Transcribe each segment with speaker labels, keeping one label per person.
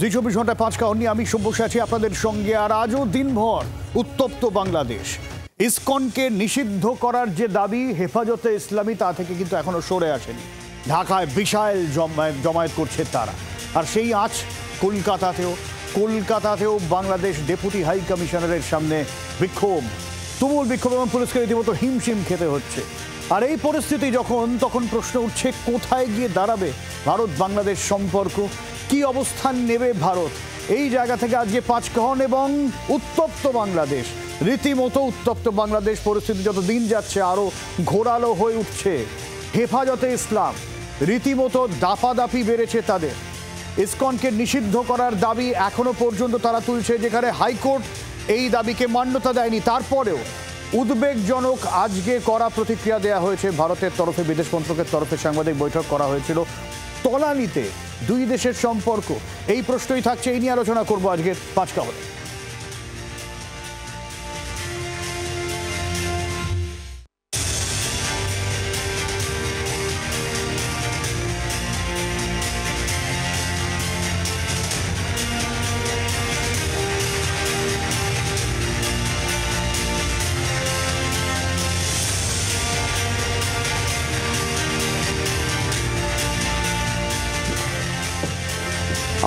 Speaker 1: জি 24 ঘন্টায় 5 কাহন নিয়ে আমি সব্যসাচী আছি আপনাদের সঙ্গে। আর আজও দিনভর উত্তপ্ত বাংলাদেশ। ইসকনকে নিষিদ্ধ করার যে দাবি হেফাজতে ইসলামী, তা থেকে কিন্তু এখনো সরে আসেনি। ঢাকায় বিশাল জমায়েত করছে তারা। আর সেই আজ কলকাতাতেও বাংলাদেশ ডেপুটি হাই কমিশনারের সামনে বিক্ষোভ, তুমুল বিক্ষোভ, এবং পুলিশকে রীতিমতো হিমশিম খেতে হচ্ছে। আর এই পরিস্থিতি তখন প্রশ্ন উঠছে, কোথায় গিয়ে দাঁড়াবে ভারত বাংলাদেশ সম্পর্ক, কি অবস্থান নেবে ভারত? এই জায়গা থেকে আজকে 5 কাহন এবং উত্তপ্ত বাংলাদেশ, রীতিমতো উত্তপ্ত বাংলাদেশ। পরিস্থিতি যত দিন যাচ্ছে আরো ঘোরালো হয়ে উঠছে। হেফাজতে ইসলাম রীতিমতো দাপাদাপি বেড়েছে তাদের। ইসকনকে নিষিদ্ধ করার দাবি এখনো পর্যন্ত তারা তুলছে, যেখানে হাইকোর্ট এই দাবিকে মান্যতা দেয়নি। তারপরেও উদ্বেগজনক আজকে কড়া প্রতিক্রিয়া দেওয়া হয়েছে ভারতের তরফে। বিদেশ মন্ত্রকের তরফে সাংবাদিক বৈঠক করা হয়েছিল। তলানিতে দুই দেশের সম্পর্ক, এই প্রশ্নই থাকছে। এই নিয়ে আলোচনা করবো আজকের 5 কাহনে।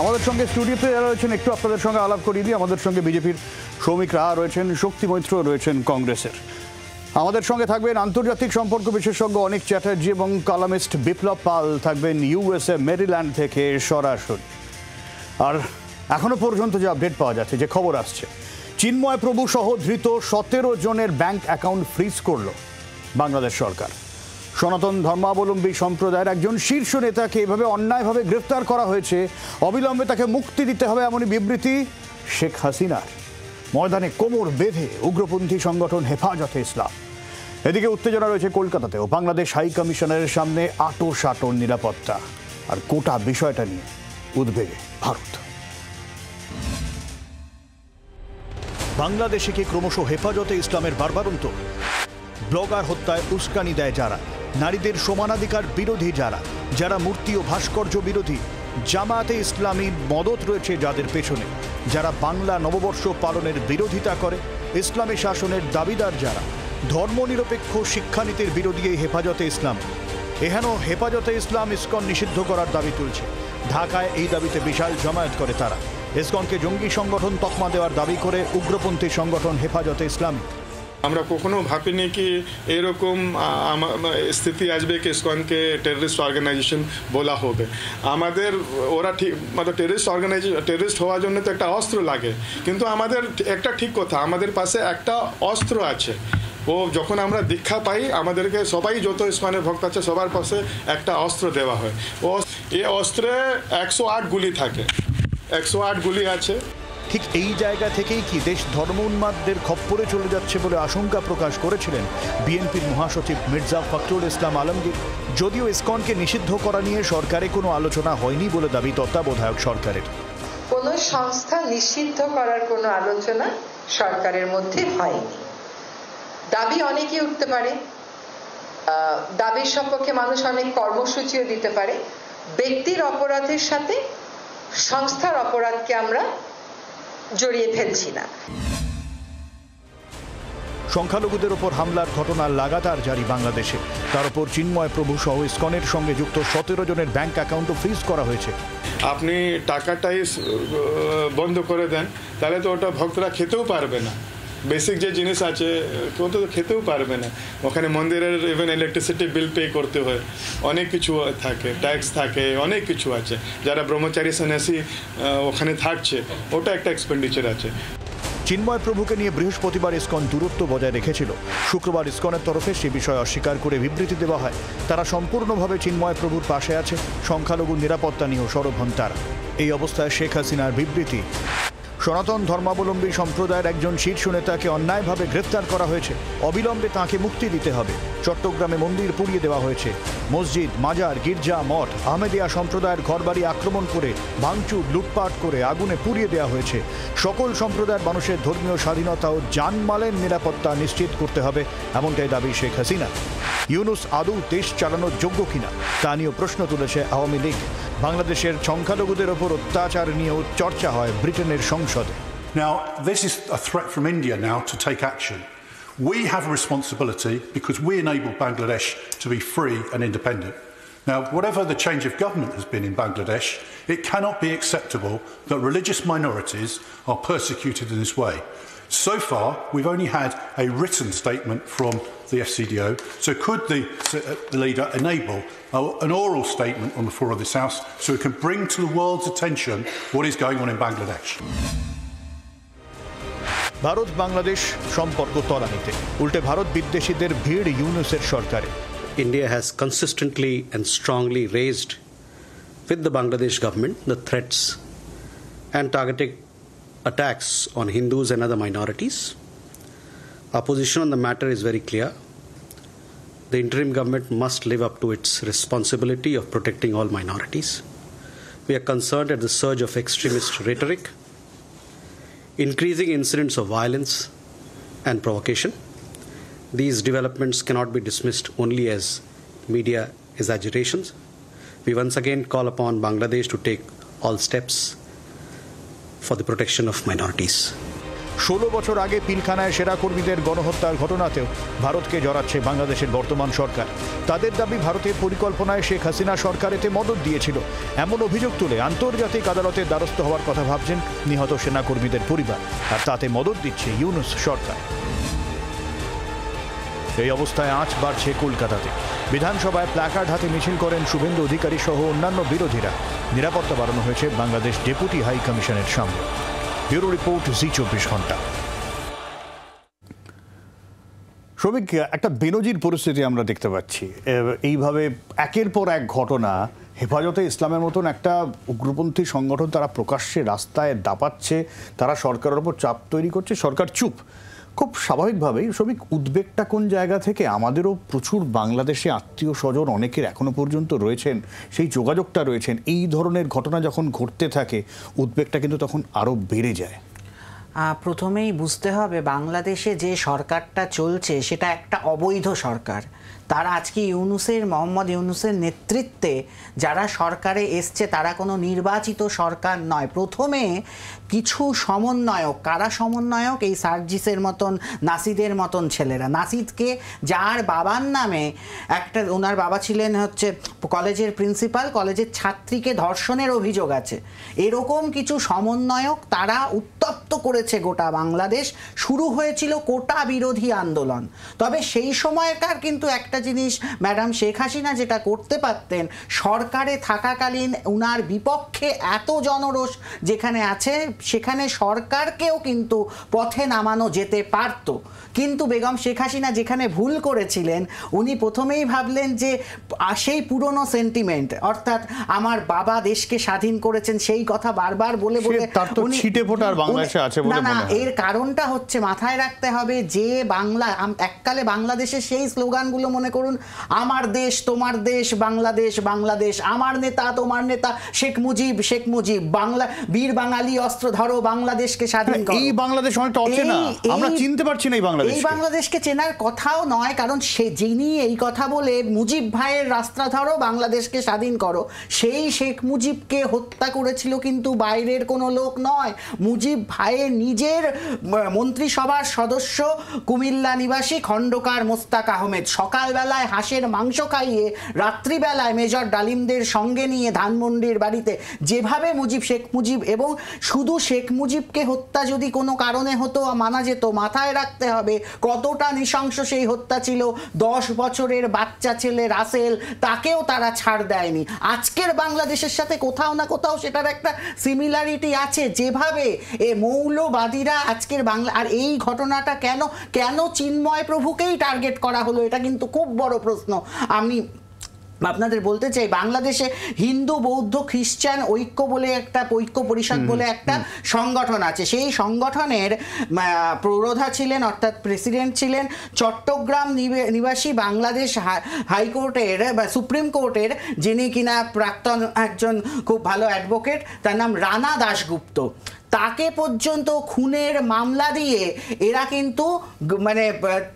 Speaker 1: আমাদের সঙ্গে স্টুডিওতে যারা রয়েছেন একটু আপনাদের সঙ্গে আলাপ করিয়ে দিই। আমাদের সঙ্গে বিজেপির সৌমিক রাহা রয়েছেন, শক্তি মৈত্র রয়েছেন কংগ্রেসের। আমাদের সঙ্গে থাকবেন আন্তর্জাতিক সম্পর্ক বিশেষজ্ঞ অনিক চ্যাটার্জি এবং কলামিস্ট বিপ্লব পাল থাকবেন ইউএসএ মেরিল্যান্ড থেকে সরাসরি। আর এখনো পর্যন্ত যে আপডেট পাওয়া যাচ্ছে, যে খবর আসছে, চিন্ময় প্রভু সহ ধৃত 17 জনের ব্যাংক অ্যাকাউন্ট ফ্রিজ করল বাংলাদেশ সরকার। সনাতন ধর্মাবলম্বী সম্প্রদায়ের একজন শীর্ষ নেতাকে এভাবে অন্যায়ভাবে গ্রেফতার করা হয়েছে। অবিলম্বে তাকে মুক্তি দিতে হবে, এমনই বিবৃতি শেখ হাসিনার। ময়দানে কোমর বেঁধে উগ্রপন্থী সংগঠন হেফাজতে ইসলাম। এদিকে উত্তেজনা রয়েছে কলকাতাতেও। বাংলাদেশ হাই কমিশনারের সামনে আঁটো নিরাপত্তা। আর গোটা বিষয়টা নিয়ে উদ্বেগে ভারত। বাংলাদেশে কি ক্রমশ হেফাজতে ইসলামের বারবারন্ত? ব্লগার হত্যায় উস্কানি দেয় যারা, নারীদের সমানাধিকার বিরোধী যারা মূর্তি ও ভাস্কর্য বিরোধী, জামায়াতে ইসলামীর মদত রয়েছে যাদের পেছনে, যারা বাংলা নববর্ষ পালনের বিরোধিতা করে, ইসলামী শাসনের দাবিদার যারা, ধর্মনিরপেক্ষ শিক্ষানীতির বিরোধী এই হেফাজতে ইসলাম। এহেন হেফাজতে ইসলাম ইসকন নিষিদ্ধ করার দাবি তুলছে। ঢাকায় এই দাবিতে বিশাল জমায়েত করে তারা। ইসকনকে জঙ্গি সংগঠন তকমা দেওয়ার দাবি করে উগ্রপন্থী সংগঠন হেফাজতে ইসলাম।
Speaker 2: আমরা কখনো ভাবিনি কি এরকম স্থিতি আসবে কি ইসকনকে টেররিস্ট অর্গানাইজেশন বলা হবে। আমাদের ওরা ঠিক টেররিস্ট হওয়ার জন্য তো একটা অস্ত্র লাগে, কিন্তু আমাদের একটা ঠিক কথা, আমাদের পাশে একটা অস্ত্র আছে। ও যখন আমরা দীক্ষা পাই, আমাদেরকে সবাই যত ইসকনের ভক্ত আছে সবার পাশে একটা অস্ত্র দেওয়া হয়। এই অস্ত্রে 108 গুলি থাকে, 108 গুলি আছে।
Speaker 1: ঠিক এই জায়গা থেকেই কি দেশ ধর্ম উন্মাদদের খপ্পরে চলে যাচ্ছে বলে আশঙ্কা প্রকাশ করেছিলেন বিএনপির মহাসচিব মির্জা ফখরুল ইসলাম আলমগীর। যদিও ইসকনকে নিষিদ্ধ করা নিয়ে সরকারে কোনো আলোচনা হয়নি বলে দাবি তত্ত্বাবধায়ক সরকারের।
Speaker 3: কোনো সংস্থা নিষিদ্ধ করার কোনো আলোচনা সরকারের মধ্যে হয়নি। দাবি অনেকেই উঠতে পারে, দাবির সপক্ষে মানুষ অনেক কর্মসূচিও দিতে পারে। ব্যক্তির অপরাধের সাথে সংস্থার অপরাধকে আমরা জড়িয়ে ফেলছি না।
Speaker 1: সংখ্যালঘুদের ওপর হামলার ঘটনা লাগাতার জারি বাংলাদেশে। তার উপর চিন্ময় প্রভু সহ ইসকনের সঙ্গে যুক্ত 17 জনের ব্যাংক অ্যাকাউন্টও ফ্রিজ করা হয়েছে।
Speaker 2: আপনি টাকাটাই বন্ধ করে দেন, তাহলে তো ওটা ভক্তরা খেতেও পারবে না। বেসিক যে জিনিস আছে কেউ তো খেতেও পারবে না। ওখানে মন্দিরের ইভেন ইলেকট্রিসিটি বিল পে করতে হয়, অনেক কিছু থাকে, ট্যাক্স থাকে, অনেক কিছু আছে। যারা ব্রহ্মচারী সন্ন্যাসী ওখানে থাকছে, ওটা একটা এক্সপেন্ডিচার আছে।
Speaker 1: চিন্ময় প্রভুকে নিয়ে বৃহস্পতিবার ইসকন দূরত্ব বজায় রেখেছিল। শুক্রবার ইসকনের তরফে সে বিষয় অস্বীকার করে বিবৃতি দেওয়া হয়। তারা সম্পূর্ণভাবে চিন্ময় প্রভুর পাশে আছে, সংখ্যালঘু নিরাপত্তা নিয়েও সরব হন তারা। এই অবস্থায় শেখ হাসিনার বিবৃতি, সনাতন ধর্মাবলম্বী সম্প্রদায়ের একজন শীর্ষ নেতাকে অন্যায়ভাবে গ্রেফতার করা হয়েছে, অবিলম্বে তাঁকে মুক্তি দিতে হবে। চট্টগ্রামে মন্দির পুড়িয়ে দেওয়া হয়েছে, মসজিদ, মাজার, গির্জা, মঠ, আহমেদিয়া সম্প্রদায়ের ঘরবাড়ি আক্রমণ করে, ভাঙচুর, লুটপাট করে আগুনে পুড়িয়ে দেওয়া হয়েছে। সকল সম্প্রদায়ের মানুষের ধর্মীয় স্বাধীনতা ও জানমালের নিরাপত্তা নিশ্চিত করতে হবে, এমনটাই দাবি শেখ হাসিনা। ইউনুস আদৌ দেশ চালানোর যোগ্য কিনা তা নিয়েও প্রশ্ন তুলেছে আওয়ামী লীগ। বাংলাদেশের সংখ্যালঘুদের ওপর অত্যাচার নিয়েও চর্চা হয় ব্রিটেনের সংসদে।
Speaker 4: Now, this is a threat from India now to take action. We have a responsibility because we enabled Bangladesh to be free and independent. Now, whatever the change of government has been in Bangladesh, it cannot be acceptable that religious minorities are persecuted in this way. So far, we've only had a written statement from the FCDO. So could the leader enable an oral statement on the floor of this House so it can bring to the world's attention what is going on in Bangladesh?
Speaker 1: Bharat Bangladesh সম্পর্ক তলানিতে, উল্টে ভারত বিদ্বেষীদের ভিড় ইউনূসের সরকারে।
Speaker 5: India has consistently and strongly raised with the Bangladesh government the threats and targeted attacks on Hindus and other minorities. Our position on the matter is very clear. The interim government must live up to its responsibility of protecting all minorities. We are concerned at the surge of extremist rhetoric, increasing incidents of violence and provocation. These developments cannot be dismissed only as media exaggerations. We once again call upon Bangladesh to take all steps for the protection of minorities.
Speaker 1: 16 বছর আগে পিলখানায় সেরা কর্মীদের গণহত্যার ঘটনাতেও ভারতকে জড়াচ্ছে বাংলাদেশের বর্তমান সরকার। তাদের দাবি ভারতের পরিকল্পনায় শেখ হাসিনা সরকার এতে মদদ দিয়েছিল। এমন অভিযোগ তুলে আন্তর্জাতিক আদালতের দ্বারস্থ হওয়ার কথা ভাবছেন নিহত সেনাকর্মীদের পরিবার, আর তাতে মদদ দিচ্ছে ইউনূস সরকার। এই অবস্থায় আঁচ বাড়ছে কলকাতাতে। বিধানসভায় প্ল্যাকার্ড হাতে মিছিল করেন শুভেন্দু অধিকারী সহ অন্যান্য বিরোধীরা। নিরাপত্তা বাড়ানো হয়েছে বাংলাদেশ ডেপুটি হাই কমিশনের সামনে। ব্যুরো রিপোর্ট, জি24 ঘন্টা। শ্রমিক, একটা বেনজির পরিস্থিতি আমরা দেখতে পাচ্ছি। এইভাবে একের পর এক ঘটনা, হেফাজতে ইসলামের মতন একটা উগ্রপন্থী সংগঠন তারা প্রকাশ্যে রাস্তায় দাপাচ্ছে, তারা সরকারের ওপর চাপ তৈরি করছে, সরকার চুপ। খুব স্বাভাবিকভাবেই শ্রমিক, উদ্বেগটা কোন জায়গা থেকে? আমাদেরও প্রচুর বাংলাদেশে আত্মীয় স্বজন অনেকের এখনো পর্যন্ত রয়েছেন, সেই যোগাযোগটা রয়েছেন। এই ধরনের ঘটনা যখন ঘটতে থাকে উদ্বেগটা কিন্তু তখন আরও বেড়ে যায়।
Speaker 6: প্রথমেই বুঝতে হবে বাংলাদেশে যে সরকারটা চলছে সেটা একটা অবৈধ সরকার। তারা আজকে মোহাম্মদ ইউনূসের নেতৃত্বে যারা সরকারে এসছে তারা কোনো নির্বাচিত সরকার নয়। প্রথমে কিছু সমন্বয়ক, কারা সমন্বয়ক? এই সার্জিসের মতন, নাসিদের মতন ছেলেরা। নাসিদকে, যার বাবার নামে একটা, ওনার বাবা ছিলেন হচ্ছে কলেজের প্রিন্সিপাল, কলেজের ছাত্রীকে ধর্ষণের অভিযোগ আছে, এরকম কিছু সমন্বয়ক তারা উত্তপ্ত করেছে গোটা বাংলাদেশ। শুরু হয়েছিল কোটা বিরোধী আন্দোলন। তবে সেই সময়কার কিন্তু একটা জিনিস ম্যাডাম শেখ হাসিনা যেটা করতে পারতেন, সরকারে থাকাকালীন উনার বিপক্ষে এত জনরোষ যেখানে আছে সেখানে সরকারকেও কিন্তু পথে নামানো যেতে পারত। কিন্তু বেগম শেখ হাসিনা যেখানে ভুল করেছিলেন, উনি প্রথমেই ভাবলেন যে সেই পুরনো সেন্টিমেন্ট, অর্থাৎ আমার বাবা দেশকে স্বাধীন করেছেন, সেই কথা বারবার বলে বলে না, এর কারণটা হচ্ছে মাথায় রাখতে হবে যে বাংলা এককালে বাংলাদেশের সেই স্লোগানগুলো মনে করুন, আমার দেশ তোমার দেশ, বাংলাদেশ বাংলাদেশ, আমার নেতা তোমার নেতা, শেখ মুজিব শেখ মুজিব, বাংলা বীর বাঙালি অস্ত্র ধরো, বাংলাদেশকে স্বাধীন করো।
Speaker 1: এই বাংলাদেশ অনেকটা অচেনা, আমরা চিনতে পারছি না এই বাংলাদেশ।
Speaker 6: এই বাংলাদেশকে চেনার কথাও নয়, কারণ যিনি এই কথা বলে মুজিব ভাইয়ের রাস্তা ধরো, বাংলাদেশকে স্বাধীন করো, সেই শেখ মুজিবকে হত্যা করেছিল কিন্তু বাইরের কোনো লোক নয়, মুজিব ভাইয়ের নিজের মন্ত্রিসভার সদস্য কুমিল্লা নিবাসী খন্দকার মোস্তাক আহমেদ। সকালবেলায় হাঁসের মাংস খাইয়ে রাত্রিবেলায় মেজর ডালিমদের সঙ্গে নিয়ে ধানমন্ডির বাড়িতে যেভাবে শেখ মুজিব, এবং শুধু শেখ মুজিবকে হত্যা যদি কোনো কারণে হতো মানা যেত, মাথায় রাখতে হবে কতটা নৃশংস সেই হত্যা ছিল। 10 বছরের বাচ্চা ছেলে রাসেল, তাকেও তারা ছাড় দেয়নি। আজকের বাংলাদেশের সাথে কোথাও না কোথাও সেটার একটা সিমিলারিটি আছে, যেভাবে মৌলবাদীরা আজকের বাংলা। আর এই ঘটনাটা কেন চিন্ময় প্রভুকেই টার্গেট করা হলো, এটা কিন্তু খুব বড় প্রশ্ন। আমি আপনাদের বলতে চাই, বাংলাদেশে হিন্দু বৌদ্ধ খ্রিস্টান ঐক্য বলে একটা, ঐক্য পরিষদ বলে একটা সংগঠন আছে। সেই সংগঠনের প্রধান ছিলেন, অর্থাৎ প্রেসিডেন্ট ছিলেন চট্টগ্রাম নিবাসী বাংলাদেশ হাইকোর্টের বা সুপ্রিম কোর্টের, যিনি কিনা প্রাক্তন একজন খুব ভালো অ্যাডভোকেট, তার নাম রানা দাশগুপ্ত। তাকে পর্যন্ত খুনের মামলা দিয়ে এরা কিন্তু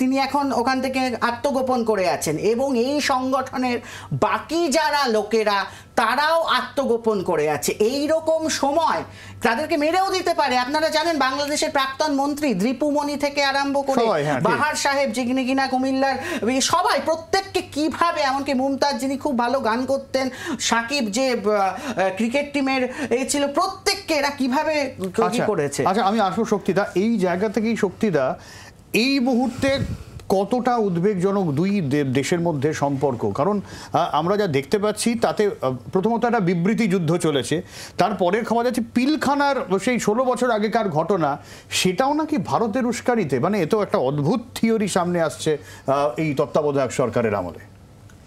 Speaker 6: তিনি এখন ওখান থেকে আত্মগোপন করে আছেন। এবং এই সংগঠনের বাকি যারা লোকেরা তারাও আত্মগোপন করে আছে। এই রকম সময় তাদেরকে মেরেও দিতে পারে। আপনারা জানেন বাংলাদেশের প্রাক্তন মন্ত্রী দীপুমণি থেকে আরম্ভ করে বাহার সাহেব যিনি কিনা কুমিল্লার, সবাই প্রত্যেককে কিভাবে, এমনকি মুমতাজ যিনি খুব ভালো গান করতেন, সাকিব যে ক্রিকেট টিমের এই ছিল, প্রত্যেককে এরা কিভাবে করেছে।
Speaker 1: আচ্ছা, আমি আসবো শক্তিদা, এই জায়গা থেকেই শক্তিদা, এই মুহূর্তে কতটা উদ্বেগজনক দুই দেশের মধ্যে সম্পর্ক? কারণ আমরা যা দেখতে পাচ্ছি তাতে প্রথমত একটা বিবৃতি যুদ্ধ চলেছে, তারপরের খবর যাচ্ছে পিলখানার সেই 16 বছর আগেকার ঘটনা, সেটাও নাকি ভারতের উস্কানিতে। মানে এ তো একটা অদ্ভুত থিওরি সামনে আসছে এই তত্ত্বাবধায়ক সরকারের আমলে।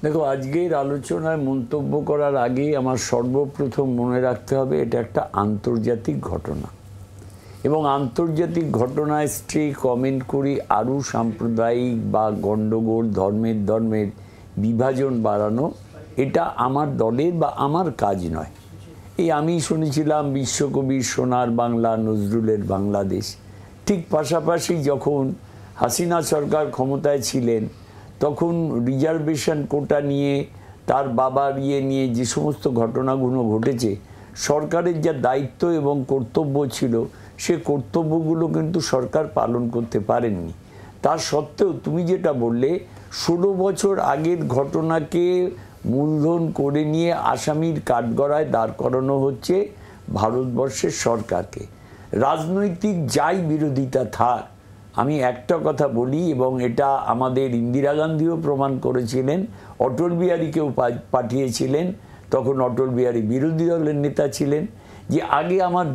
Speaker 7: দেখো, আজকের আলোচনায় মন্তব্য করার আগে আমার সর্বপ্রথম মনে রাখতে হবে এটা একটা আন্তর্জাতিক ঘটনা, এবং আন্তর্জাতিক ঘটনায় স্ট্রে কমেন্ট করে আরও সাম্প্রদায়িক বা গণ্ডগোল ধর্মের বিভাজন বাড়ানো, এটা আমার দলের বা আমার কাজ নয়। এই আমি শুনেছিলাম বিশ্বকবির সোনার বাংলা, নজরুলের বাংলাদেশ। ঠিক পাশাপাশি যখন হাসিনা সরকার ক্ষমতায় ছিলেন তখন রিজার্ভেশন কোটা নিয়ে, তার বাবার নিয়ে যে সমস্ত ঘটনাগুলো ঘটেছে, সরকারের যা দায়িত্ব এবং কর্তব্য ছিল সে কর্তব্যগুলো কিন্তু সরকার পালন করতে পারেননি। তার সত্ত্বেও তুমি যেটা বললে 16 বছর আগের ঘটনাকে মূলধন করে নিয়ে আসামির কাঠগড়ায় দাঁড় করানো হচ্ছে ভারতবর্ষের সরকারকে। রাজনৈতিক যাই বিরোধিতা থাক, আমি একটা কথা বলি, এবং এটা আমাদের ইন্দিরা গান্ধীও প্রমাণ করেছিলেন, অটল বিহারীকেও পাঠিয়েছিলেন, তখন অটল বিহারী বিরোধী দলের নেতা ছিলেন, যে আগে আমার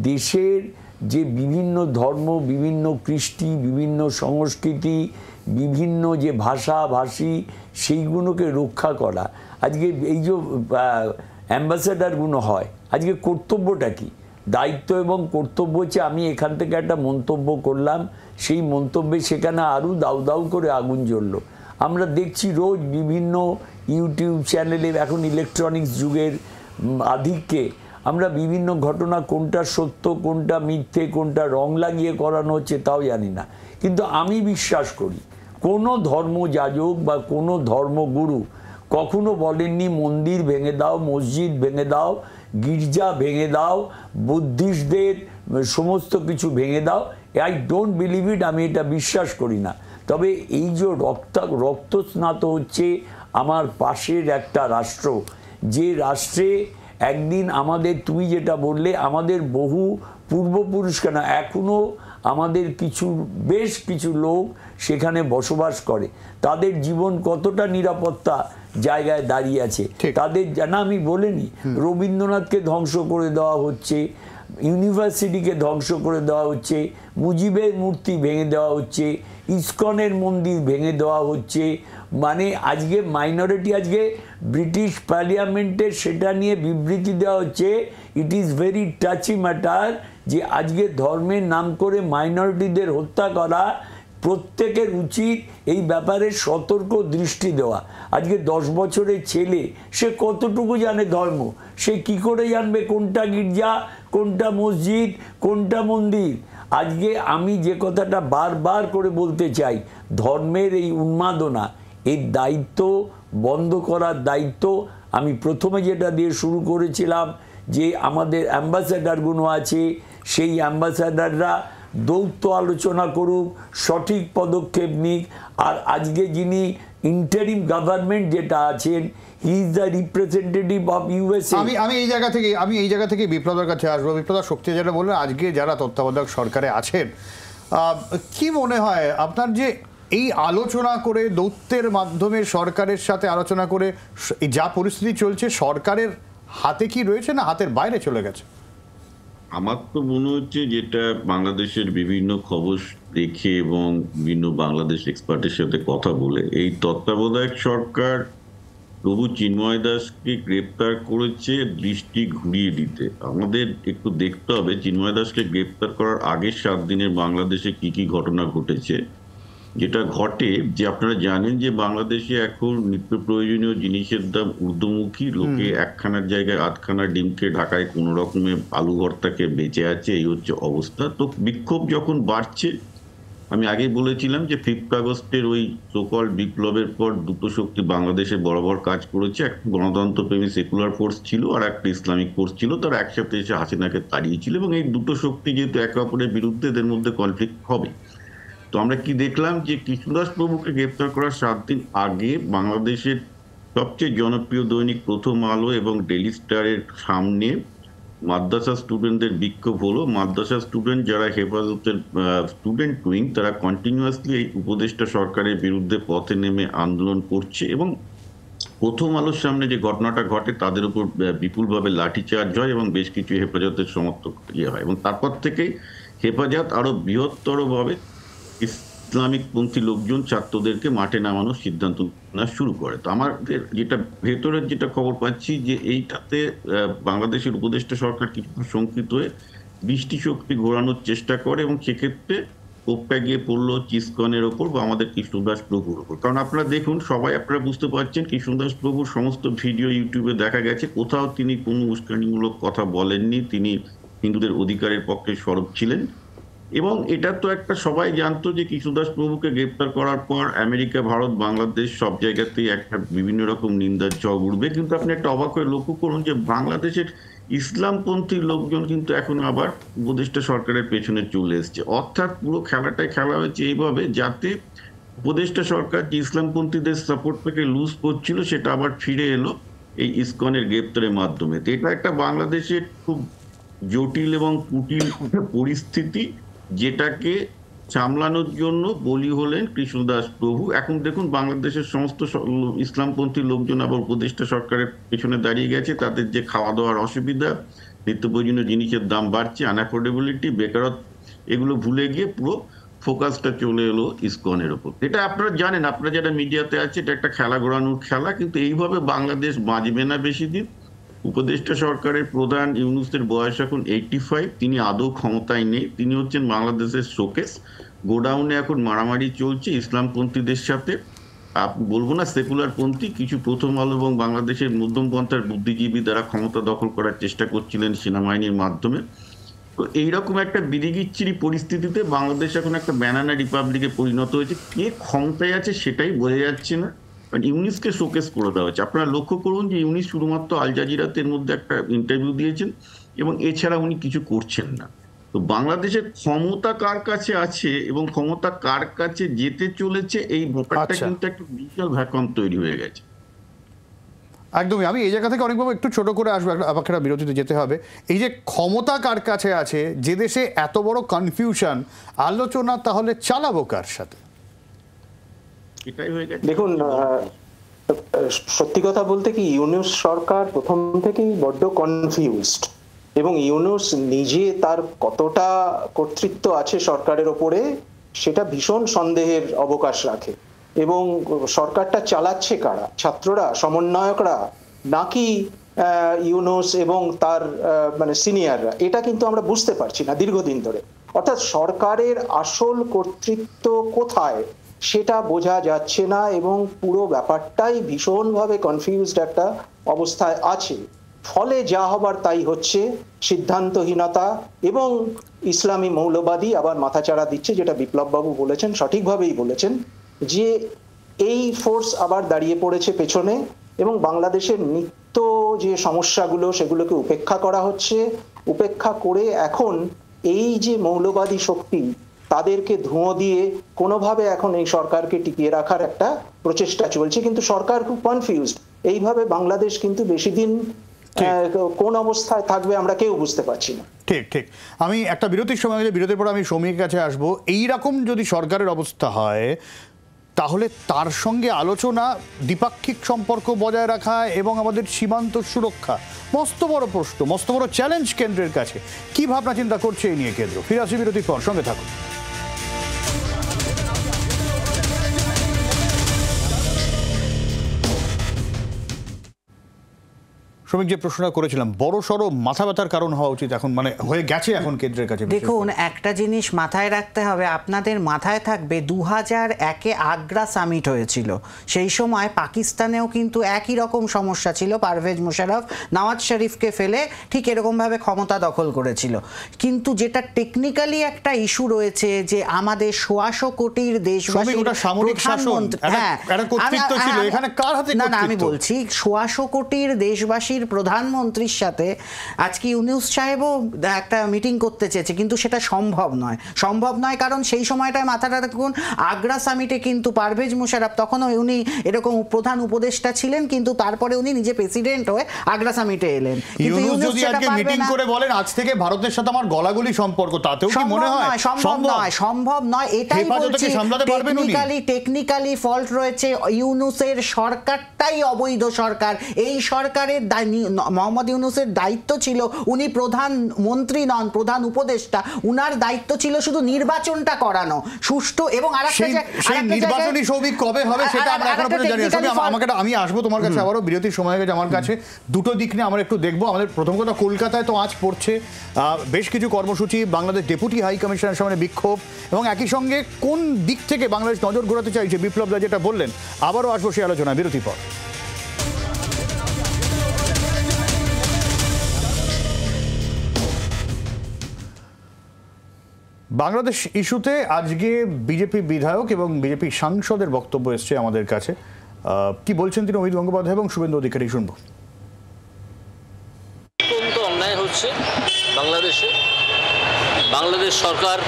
Speaker 7: দেশের যে বিভিন্ন ধর্ম, বিভিন্ন কৃষ্টি, বিভিন্ন সংস্কৃতি, বিভিন্ন যে ভাষাভাষী, সেইগুলোকে রক্ষা করা। আজকে এই যে অ্যাম্বাসেডারগুলো হয়, আজকে কর্তব্যটা কি? দায়িত্ব এবং কর্তব্য হচ্ছে, আমি এখান থেকে একটা মন্তব্য করলাম, সেই মন্তব্যে সেখানে আরও দাউ দাউ করে আগুন জ্বললো। আমরা দেখছি রোজ বিভিন্ন ইউটিউব চ্যানেলে, এখন ইলেকট্রনিক্স যুগের আধিক্যে আমরা বিভিন্ন ঘটনা কোনটা সত্য, কোনটা মিথ্যে, কোনটা রং লাগিয়ে করানো হচ্ছে তাও জানি না। কিন্তু আমি বিশ্বাস করি কোনো ধর্মযাজক বা কোনো ধর্মগুরু কখনো বলেননি মন্দির ভেঙে দাও, মসজিদ ভেঙে দাও, গির্জা ভেঙে দাও, বুদ্ধিস্টদের সমস্ত কিছু ভেঙে দাও। আই ডোন্ট বিলিভ ইট, আমি এটা বিশ্বাস করি না। তবে এই যে রক্তস্নাত হচ্ছে আমার পাশের একটা রাষ্ট্র, যে রাষ্ট্রে একদিন আমাদের, তুমি যেটা বললে, আমাদের বহু পূর্বপুরুষ কেন এখনও আমাদের বেশ কিছু লোক সেখানে বসবাস করে, তাদের জীবন কতটা নিরাপত্তা জায়গায় দাঁড়িয়ে আছে তাদের জানা। আমি বলিনি রবীন্দ্রনাথকে ধ্বংস করে দেওয়া হচ্ছে, ইউনিভার্সিটিকে ধ্বংস করে দেওয়া হচ্ছে, মুজিবের মূর্তি ভেঙে দেওয়া হচ্ছে, ইসকনের মন্দির ভেঙে দেওয়া হচ্ছে। মানে আজকে মাইনরিটি, আজকে ব্রিটিশ পার্লামেন্টে সেটা নিয়ে বিবৃতি দেওয়া হচ্ছে। It is very touchy matter যে আজকে ধর্মের নাম করে মাইনরিটিদের হত্যা করা। প্রত্যেকের উচিত এই ব্যাপারে সতর্ক দৃষ্টি দেওয়া। আজকে 10 বছরের ছেলে, সে কতটুকু জানে ধর্ম? সে কি করে জানবে কোনটা গির্জা, কোনটা মসজিদ, কোনটা মন্দির? আজকে আমি যে কথাটা বারবার করে বলতে চাই, ধর্মের এই উন্মাদনা, এই দায়িত্ব বন্ধ করার দায়িত্ব, আমি প্রথমে যেটা দিয়ে শুরু করেছিলাম যে আমাদের অ্যাম্বাসেডারগুলো আছে, সেই অ্যাম্বাসেডাররা দৌত্য আলোচনা করুক, সঠিক পদক্ষেপ নিক। আর আজকে যিনি ইন্টারিম গভর্নমেন্ট যেটা আছেন, he is the representative of USA.
Speaker 1: আমি এই জায়গা থেকে বিপ্লবের কাছে আসবো। বিপ্লব, শক্তি যেটা বললেন, আজকে যারা তত্ত্বাবধায়ক সরকারে আছেন, কি মনে হয় আপনার যে এই আলোচনা করে, দৌত্যের মাধ্যমে সরকারের সাথে আলোচনা করে যা পরিস্থিতি চলছে, সরকারের হাতে কি রয়েছে না হাতের বাইরে চলে গেছে?
Speaker 8: আমার তো মনে হচ্ছে, যেটা বাংলাদেশের বিভিন্ন খবর দেখে এবং বিভিন্ন বাংলাদেশ এক্সপার্টের সাথে কথা বলে, এই তত্ত্বাবধায়ক সরকার প্রভু চিন্ময় দাসকে গ্রেপ্তার করেছে দৃষ্টি ঘুরিয়ে দিতে। আমাদের একটু দেখতে হবে চিন্ময় দাসকে গ্রেপ্তার করার আগের 7 দিনের বাংলাদেশে কি কি ঘটনা ঘটেছে। যেটা ঘটে, যে আপনারা জানেন যে বাংলাদেশে এখন নিত্য প্রয়োজনীয় জিনিসের দাম ঊর্ধ্বমুখী। লোকে একখানার জায়গায় 8খানা ডিমকে ঢাকায় কোনো রকমে আলু ভর্তাকে বেঁচে আছে, এই হচ্ছে অবস্থা। তো বিক্ষোভ যখন বাড়ছে, আমি আগেই বলেছিলাম যে 5 আগস্টের ওই সোকল বিপ্লবের পর দুটো শক্তি বাংলাদেশে বরাবর কাজ করেছে। একটা গণতন্ত্রপ্রেমী সেকুলার ফোর্স ছিল আর একটা ইসলামিক ফোর্স ছিল, তারা একসাথে এসে হাসিনাকে তাড়িয়েছিল, এবং এই দুটো শক্তি যেহেতু একে অপরের বিরুদ্ধে, এদের মধ্যে কনফ্লিক্ট হবে। তো আমরা কি দেখলাম যে কৃষ্ণদাস প্রভুকে গ্রেপ্তার করার 7 দিন আগে বাংলাদেশের সবচেয়ে জনপ্রিয় দৈনিক প্রথম আলো এবং ডেইলি স্টারের সামনে মাদ্রাসা স্টুডেন্টদের বিক্ষোভ হলো। মাদ্রাসা স্টুডেন্ট যারা হেফাজতের স্টুডেন্ট উইং, তারা কন্টিনিউয়াসলি এই উপদেষ্টা সরকারের বিরুদ্ধে পথে নেমে আন্দোলন করছে, এবং প্রথম আলোর সামনে যে ঘটনাটা ঘটে তাদের উপর বিপুলভাবে লাঠিচার্জ হয় এবং বেশ কিছু হেফাজতের সমর্থক হয়, এবং তারপর থেকেই হেফাজত আরো বৃহত্তরভাবে ইসলামিকপন্থী লোকজন ছাত্রদেরকে মাঠে নামানোর সিদ্ধান্ত নেওয়া শুরু করে। তো আমাদের যেটা ভেতরের যেটা খবর পাচ্ছি যে এইটাতে বাংলাদেশের উপদেষ্টা সরকার কিছু শঙ্কিত হয়ে বৃষ্টি শক্তি ঘোরানোর চেষ্টা করে, এবং সেক্ষেত্রে কোপটা গিয়ে পড়লো ইসকনের ওপর বা আমাদের কৃষ্ণদাস প্রভুর ওপর। কারণ আপনারা দেখুন, সবাই আপনারা বুঝতে পারছেন কৃষ্ণদাস প্রভুর সমস্ত ভিডিও ইউটিউবে দেখা গেছে, কোথাও তিনি কোনো উস্কানিমূলক কথা বলেননি, তিনি হিন্দুদের অধিকারের পক্ষে সরব ছিলেন। এবং এটা তো একটা সবাই জানতো যে কৃষ্ণদাস প্রভুকে গ্রেপ্তার করার পর আমেরিকা, ভারত, বাংলাদেশ সব জায়গাতেই একটা বিভিন্ন রকম নিন্দার ঝড় উঠবে। কিন্তু আপনি একটা অবাক হয়ে লক্ষ্য করুন যে বাংলাদেশের ইসলামপন্থী লোকজন কিন্তু এখন আবার উপদেষ্টা সরকারের পেছনে চলে এসছে। অর্থাৎ পুরো খেলাটাই খেলা হয়েছে এইভাবে, যাতে উপদেষ্টা সরকার যে ইসলামপন্থীদের সাপোর্ট থেকে লুজ করছিল সেটা আবার ফিরে এলো এই ইসকনের গ্রেপ্তারের মাধ্যমে। তো এটা একটা বাংলাদেশের খুব জটিল এবং কুটিল পরিস্থিতি, যেটাকে সামলানোর জন্য বলি হলেন কৃষ্ণদাস প্রভু। এখন দেখুন বাংলাদেশের সমস্ত ইসলামপন্থী লোকজন আবার উপদেষ্টা সরকারের পেছনে দাঁড়িয়ে গেছে। তাদের যে খাওয়া দাওয়ার অসুবিধা, নিত্য প্রয়োজনীয় জিনিসের দাম বাড়ছে, আনঅ্যাফোর্ডেবিলিটি, বেকারত্ব, এগুলো ভুলে গিয়ে পুরো ফোকাসটা চলে এলো ইসকনের ওপর। এটা আপনারা জানেন, আপনারা যারা মিডিয়াতে আছে, এটা একটা খেলা ঘোরানোর খেলা। কিন্তু এইভাবে বাংলাদেশ বাঁচবে না বেশি দিন। উপদেষ্টা সরকারের প্রধান ইউনূসের বয়স এখন 85, তিনি আদৌ ক্ষমতায় নেই, তিনি হচ্ছেন বাংলাদেশের শোকেস। গোডাউনে এখন মারামারি চলছে ইসলামপন্থীদের সাথে, বলবো না সেকুলার পন্থী, কিছু প্রথম আলো এবং বাংলাদেশের মধ্যমপন্থার বুদ্ধিজীবী দ্বারা ক্ষমতা দখল করার চেষ্টা করছিলেন সেনাবাহিনীর মাধ্যমে। তো এইরকম একটা বিড়িগিচ্ছিরি পরিস্থিতিতে বাংলাদেশ এখন একটা ব্যানানা রিপাবলিকে পরিণত হয়েছে। কে ক্ষমতায় আছে সেটাই বোঝা যাচ্ছে না। ইউনিসকে শোকেস করে দেওয়া হচ্ছে। আপনারা লক্ষ্য করুন যে ইউনিস শুধুমাত্র আল জাজিরাতের মধ্যে একটা ইন্টারভিউ দিয়েছেন, এবং এছাড়া উনি কিছু করছেন না। তো বাংলাদেশের ক্ষমতা কার কাছে আছে এবং ক্ষমতা কার কাছে যেতে চলেছে, এই ব্যাপারটা কিন্তু একটা বিশাল ভ্যাকুয়াম তৈরি হয়ে গেছে।
Speaker 1: একদমই। আমি এই জায়গা থেকে অনেকভাবে একটু ছোট করে আসবো, আমাকে একটা বিরতিতে যেতে হবে। এই যে ক্ষমতা কার কাছে আছে, যে দেশে এত বড় কনফিউশন, আলোচনা তাহলে চালাবো কার সাথে?
Speaker 9: দেখুন, সত্যি কথা বলতে কি, ইউনূস সরকার প্রথম থেকেই বড্ড কনফিউজড, এবং ইউনূস নিজে তার কতটা কর্তৃত্ব আছে সরকারের ওপরে সেটা ভীষণ সন্দেহের অবকাশ রাখে। এবং সরকারটা চালাচ্ছে কারা? ছাত্ররা, সমন্বয়করা, নাকি ইউনূস এবং তার মানে সিনিয়ররা? এটা কিন্তু আমরা বুঝতে পারছি না দীর্ঘদিন ধরে। অর্থাৎ সরকারের আসল কর্তৃত্ব কোথায় সেটা বোঝা যাচ্ছে না, এবং পুরো ব্যাপারটাই ভীষণভাবে কনফিউজড একটা অবস্থায় আছে। ফলে যা হবার তাই হচ্ছে, সিদ্ধান্তহীনতা, এবং ইসলামী মৌলবাদী আবার মাথাচাড়া দিচ্ছে, যেটা বিপ্লববাবু বলেছেন, সঠিকভাবেই বলেছেন, যে এই ফোর্স আবার দাঁড়িয়ে পড়েছে পেছনে, এবং বাংলাদেশের নিত্য যে সমস্যাগুলো সেগুলোকে উপেক্ষা করা হচ্ছে। উপেক্ষা করে এখন এই যে মৌলবাদী শক্তি, তাদেরকে ধুঁয়ো দিয়ে কোনোভাবে এখন এই সরকারকে টিকিয়ে রাখার একটা প্রচেষ্টা চলছে। কিন্তু সরকার খুব কনফিউজড। এইভাবে বাংলাদেশ কিন্তু বেশি দিন কোন অবস্থায় থাকবে আমরা কেউ বুঝতে পারছি না।
Speaker 1: ঠিক ঠিক। আমি একটা বিরতির সময়, বিরতির পর আমি সৌমিকের কাছে আসবো। এইরকম যদি সরকারের অবস্থা হয়, তাহলে তার সঙ্গে আলোচনা, দ্বিপাক্ষিক সম্পর্ক বজায় রাখা এবং আমাদের সীমান্ত সুরক্ষা মস্ত বড় প্রশ্ন, মস্ত বড় চ্যালেঞ্জ কেন্দ্রের কাছে। কি ভাবনা চিন্তা করছে এই নিয়ে কেন্দ্র? ফিরে আসি বিরতির পর, সঙ্গে থাকুন। শ্রমিক যে প্রশ্নটা করেছিলাম, বড় সড়ো মাথা ব্যথার কারণ হওয়া উচিত এখন, মানে হয়ে গেছে এখন কেন্দ্রের কাছে।
Speaker 6: দেখুন, একটা জিনিস মাথায় রাখতে হবে, আপনাদের মাথায় থাকবে 2001-এ আগ্রা সামিট হয়েছিল, সেই সময় পাকিস্তানেও কিন্তু একই রকম সমস্যা ছিল। পারভেজ মুশারফ নওয়াজ শরীফকে ফেলে ঠিক এরকমভাবে ক্ষমতা দখল করেছিল। কিন্তু যেটা টেকনিক্যালি একটা ইস্যু রয়েছে যে আমাদের 100 কোটির দেশবাসী, আমি বলছি 100 কোটির দেশবাসীর প্রধানমন্ত্রীর সাথে আজকে ইউনূস সাহেবও একটা মিটিং করতে চেয়েছে, কিন্তু সেটা সম্ভব নয়। কারণ সেই সময়টায় মাথাটা দেখুন, আগ্রা সামিটে কিন্তু পারভেজ মুশারফ, তখনও উনি এরকম প্রধান উপদেষ্টা ছিলেন, কিন্তু তারপরে উনি নিজে প্রেসিডেন্ট হয়ে আগ্রা সামিটে এলেন।
Speaker 1: ইউনূস যদি আজকে মিটিং করে বলেন আজ থেকে ভারতের সাথে আমার গলাগলি সম্পর্ক, তাতেও কি মনে হয়
Speaker 6: সম্ভব নয়? এটাই বলছি, টেকনিক্যালি ফল্ট রয়েছে। ইউনূসের সরকারটাই অবৈধ সরকার। এই সরকারের মোহাম্মদ ইউনূসের দায়িত্ব ছিল, উনি প্রধানমন্ত্রী নন, প্রধান উপদেষ্টা, উনার দায়িত্ব ছিল শুধু নির্বাচনটা করানো সুষ্ঠু। এবং
Speaker 1: নির্বাচনী সৌভিক কবে হবে সেটা আমরা এখনো পর্যন্ত জানি না। আমি আসবো তোমার কাছে আবারও, বিরতির সময় গেছে আমার কাছে। দুটো দিক নিয়ে আমরা একটু দেখবো। আমাদের প্রথম কথা, কলকাতায় তো আজ পড়ছে বেশ কিছু কর্মসূচি, বাংলাদেশ ডেপুটি হাই কমিশনারের সামনে বিক্ষোভ, এবং একই সঙ্গে কোন দিক থেকে বাংলাদেশ নজর ঘোরাতে চাইছে বিপ্লব দা যেটা বললেন। আবারও আসবো সেই আলোচনা বিরতির পর। বাংলাদেশ ইস্যুতে আজকে বিজেপি বিধায়ক এবং বিজেপি সাংসদের বক্তব্য এসছে আমাদের কাছে। কি বলছেন তিনি অমিত গঙ্গোপাধ্যায় এবং শুভেন্দু অধিকারী, শুনবো।
Speaker 10: অত্যন্ত অন্যায় হচ্ছে বাংলাদেশে। বাংলাদেশ সরকার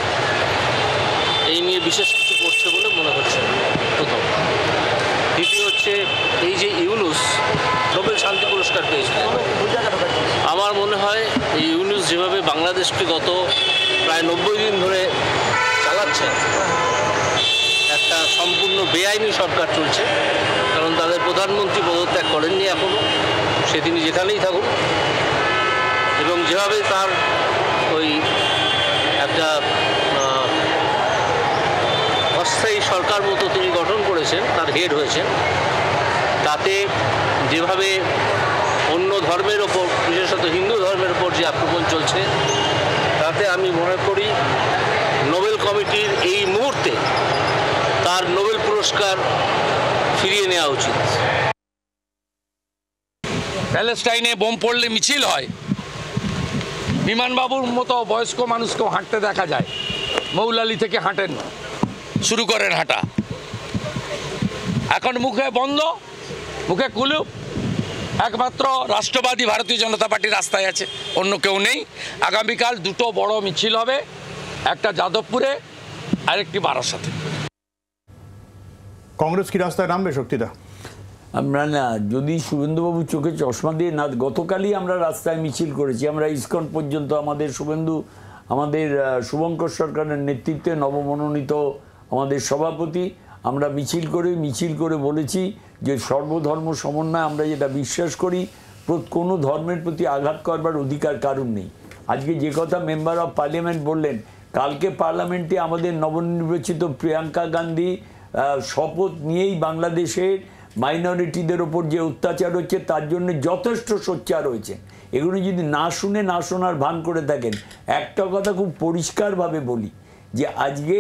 Speaker 10: এই নিয়ে বিশেষ কিছু করছে বলে মনে হচ্ছে না, প্রথম। দ্বিতীয় হচ্ছে, এই যে ইউনূস নোবেল শান্তি পুরস্কার পেয়েছিলেন, আমার মনে হয় এই ইউনূস যেভাবে বাংলাদেশকে গত প্রায় 90 দিন ধরে চালাচ্ছে, একটা সম্পূর্ণ বেআইনি সরকার চলছে। কারণ তাদের প্রধানমন্ত্রী পদত্যাগ করেননি এখনও, সে তিনি যেখানেই থাকুন। এবং যেভাবে তার ওই একটা অস্থায়ী সরকার মতো তিনি গঠন করেছেন, তার হেড হয়েছেন, তাতে যেভাবে অন্য ধর্মের ওপর, বিশেষত হিন্দু ধর্মের ওপর যে আক্রমণ চলছে, তাতে আমি মনে করি নোবেল কমিটির এই মুহূর্তে তার নোবেল পুরস্কার ফিরিয়ে নেওয়া উচিত।
Speaker 11: প্যালেস্টাইনে বোম পড়লে মিছিল হয়, বিমানবাবুর মতো বয়স্ক মানুষকেও হাঁটতে দেখা যায়, মৌলালি থেকে হাঁটেন, শুরু করেন হাঁটা। এখন মুখে বন্ধ, মুখে কুলুপ, একমাত্র রাষ্ট্রবাদী ভারতীয় জনতা পার্টি রাস্তায় আছে, অন্য কেউ নেই। আগামীকাল দুটো বড় মিছিল হবে, একটা যাদবপুরে, আরেকটি বারাসাতে।
Speaker 1: কংগ্রেস কি রাস্তায় নামবে শক্তিদা?
Speaker 7: আমরা না, যদি শুভেন্দুবাবু চোখে চশমা দিয়ে না, গতকালই আমরা রাস্তায় মিছিল করেছি, আমরা ইসকন পর্যন্ত, আমাদের শুভঙ্কর সরকারের নেতৃত্বে নবমনোনীত আমাদের সভাপতি, আমরা মিছিল করে বলেছি যে সর্বধর্ম সমন্বয় আমরা যেটা বিশ্বাস করি, কোনো ধর্মের প্রতি আঘাত করবার অধিকার কারণ নেই। আজকে যে কথা মেম্বার অফ পার্লামেন্ট বললেন, কালকে পার্লামেন্টে আমাদের নবনির্বাচিত প্রিয়াঙ্কা গান্ধী শপথ নিয়েই বাংলাদেশের মাইনরিটিদের ওপর যে অত্যাচার হচ্ছে তার জন্য যথেষ্ট সোচ্চার হয়েছে। এগুলো যদি না শুনে, না শোনার ভান করে থাকেন, একটা কথা খুব পরিষ্কারভাবে বলি যে আজকে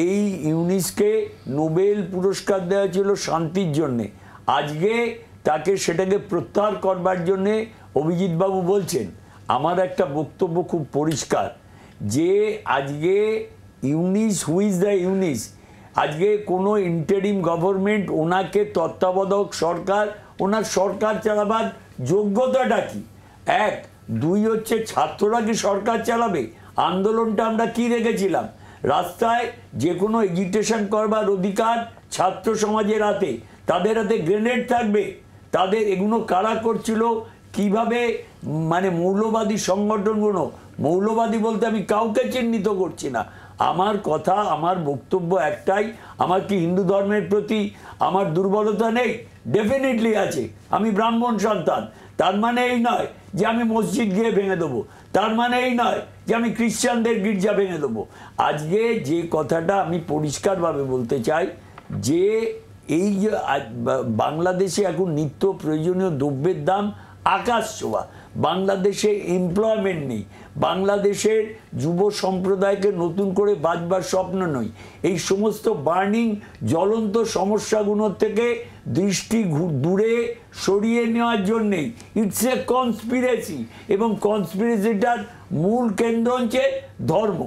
Speaker 7: এই ইউনিসকে নোবেল পুরস্কার দেওয়া ছিল শান্তির জন্যে, আজকে তাকে সেটাকে প্রত্যাহার করবার জন্যে অভিজিৎবাবু বলছেন। আমার একটা বক্তব্য খুব পরিষ্কার যে আজকে Yunus, who is the Yunus, আজকে কোনো ইন্টারিম গভর্নমেন্ট, ওনাকে তত্ত্বাবধায়ক সরকার, ওনার সরকার চালাবার যোগ্যতাটা কি? এক, দুই হচ্ছে ছাত্ররা কি সরকার চালাবে? আন্দোলনটা আমরা কি রেখেছিলাম? রাস্তায় যে কোনো এজিটেশন করবার অধিকার ছাত্র সমাজের হাতে, তাদের হাতে গ্রেনেড থাকবে, তাদের এগুলো কারা করছিল, কিভাবে, মানে মৌলবাদী সংগঠনগুলো, মৌলবাদী বলতে আমি কাউকে চিহ্নিত করছি না, আমার কথা, আমার বক্তব্য একটাই, আমার কি হিন্দু ধর্মের প্রতি আমার দুর্বলতা নেই? ডেফিনেটলি আছে। আমি ব্রাহ্মণ সন্তান, তার মানে এই নয় যে আমি মসজিদ গিয়ে ভেঙে দেবো, তার মানে এই নয় যে আমি খ্রিস্টানদের গির্জা ভেঙে দেবো। আজকে যে কথাটা আমি পরিষ্কারভাবে বলতে চাই যে এই যে বাংলাদেশে এখন নিত্য প্রয়োজনীয় দ্রব্যের দাম আকাশ ছোঁয়া। বাংলাদেশে এমপ্লয়মেন্ট নেই, বাংলাদেশের যুব সম্প্রদায়কে নতুন করে বাঁচবার স্বপ্ন নয়। এই সমস্ত বার্নিং জ্বলন্ত সমস্যাগুলোর থেকে দৃষ্টি দূরে সরিয়ে নেওয়ার জন্যেই ইটস এ কনস্পিরেসি, এবং কনস্পিরেসিটার মূল কেন্দ্র হচ্ছে ধর্ম।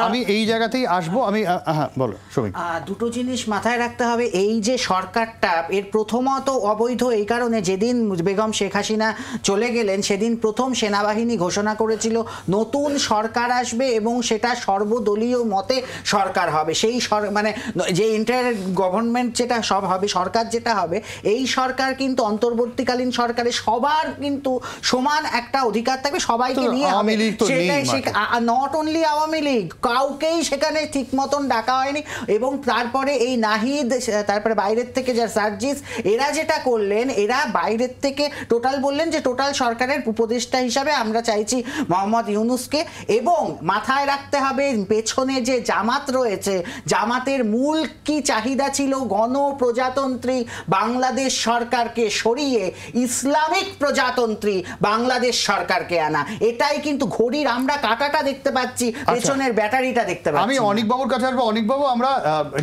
Speaker 1: আমি এই জায়গাতেই আসবো। আমি হ্যাঁ বলো শ্রমিক।
Speaker 6: দুটো জিনিস মাথায় রাখতে হবে। এই যে সরকারটা, এর প্রথমত অবৈধ এই কারণে, যেদিন বেগম শেখ হাসিনা চলে গেলেন সেদিন প্রথম সেনাবাহিনী ঘোষণা করেছিল নতুন সরকার আসবে এবং সেটা সর্বদলীয় মতে সরকার হবে। সেই মানে যে ইন্টার গভর্নমেন্ট যেটা সব হবে, সরকার যেটা হবে, এই সরকার কিন্তু অন্তর্বর্তীকালীন সরকারে সবার কিন্তু সমান একটা অধিকার থাকবে, সবাইকে নিয়ে হবে। নট অনলি আওয়ামী লীগ, কাউকেই সেখানে ঠিক মতন ডাকা হয়নি। এবং তারপরে এই নাহিদ, তারপরে বাইরের থেকে যা সার্জিস, এরা যেটা করলেন, এরা বাইরের থেকে টোটাল বললেন যে টোটাল সরকারের উপদেষ্টা হিসাবে আমরা চাইছি মোহাম্মদ ইউনূসকে। এবং মাথায় রাখতে হবে পেছনে যে জামাত রয়েছে, জামাতের মূল কি চাহিদা ছিল, গণপ্রজাতন্ত্রী বাংলাদেশ সরকারকে সরিয়ে ইসলামিক প্রজাতন্ত্রী বাংলাদেশ সরকারকে আনা। এটাই কিন্তু ঘড়ির আমরা কাঁটাটা দেখতে পাচ্ছি, পেছনের ব্যাটারিটা দেখতে পাচ্ছি।
Speaker 1: আমি অনিক বাবুর কাছে আসবো। অনিক বাবু, আমরা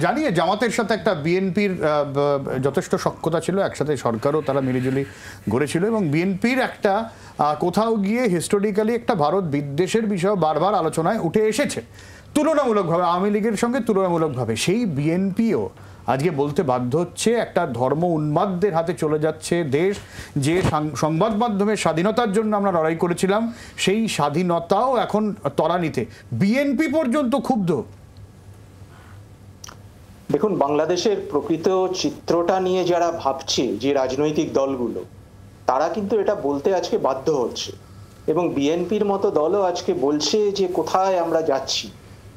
Speaker 1: জানি জামাতের সাথে একটা বিএনপির যথেষ্ট সখ্যতা ছিল, একসাথে সরকারও তারা মিলিজুলি গড়েছিল, এবং বিএনপির একটা কোথাও গিয়ে হিস্টোরিক্যালি একটা ভারত বিদ্বেষের বিষয় বারবার আলোচনায় উঠে এসেছে তুলনামূলকভাবে, আওয়ামী লীগের সঙ্গে তুলনামূলকভাবে। সেই বিএনপিও আজকে বলতে বাধ্য হচ্ছে একটা ধর্ম উন্মাদদের হাতে চলে যাচ্ছে দেশ। যে সংবাদ মাধ্যমের স্বাধীনতার জন্য আমরা লড়াই করেছিলাম, সেই স্বাধীনতাও এখন ত্বরান্বিতে। বিএনপি পর্যন্ত ক্ষুব্ধ।
Speaker 9: দেখুন, বাংলাদেশের প্রকৃত চিত্রটা নিয়ে যারা ভাবছে, যে রাজনৈতিক দলগুলো, তারা কিন্তু এটা বলতে আজকে বাধ্য হচ্ছে। এবং বিএনপির মতো দলও আজকে বলছে যে কোথায় আমরা যাচ্ছি,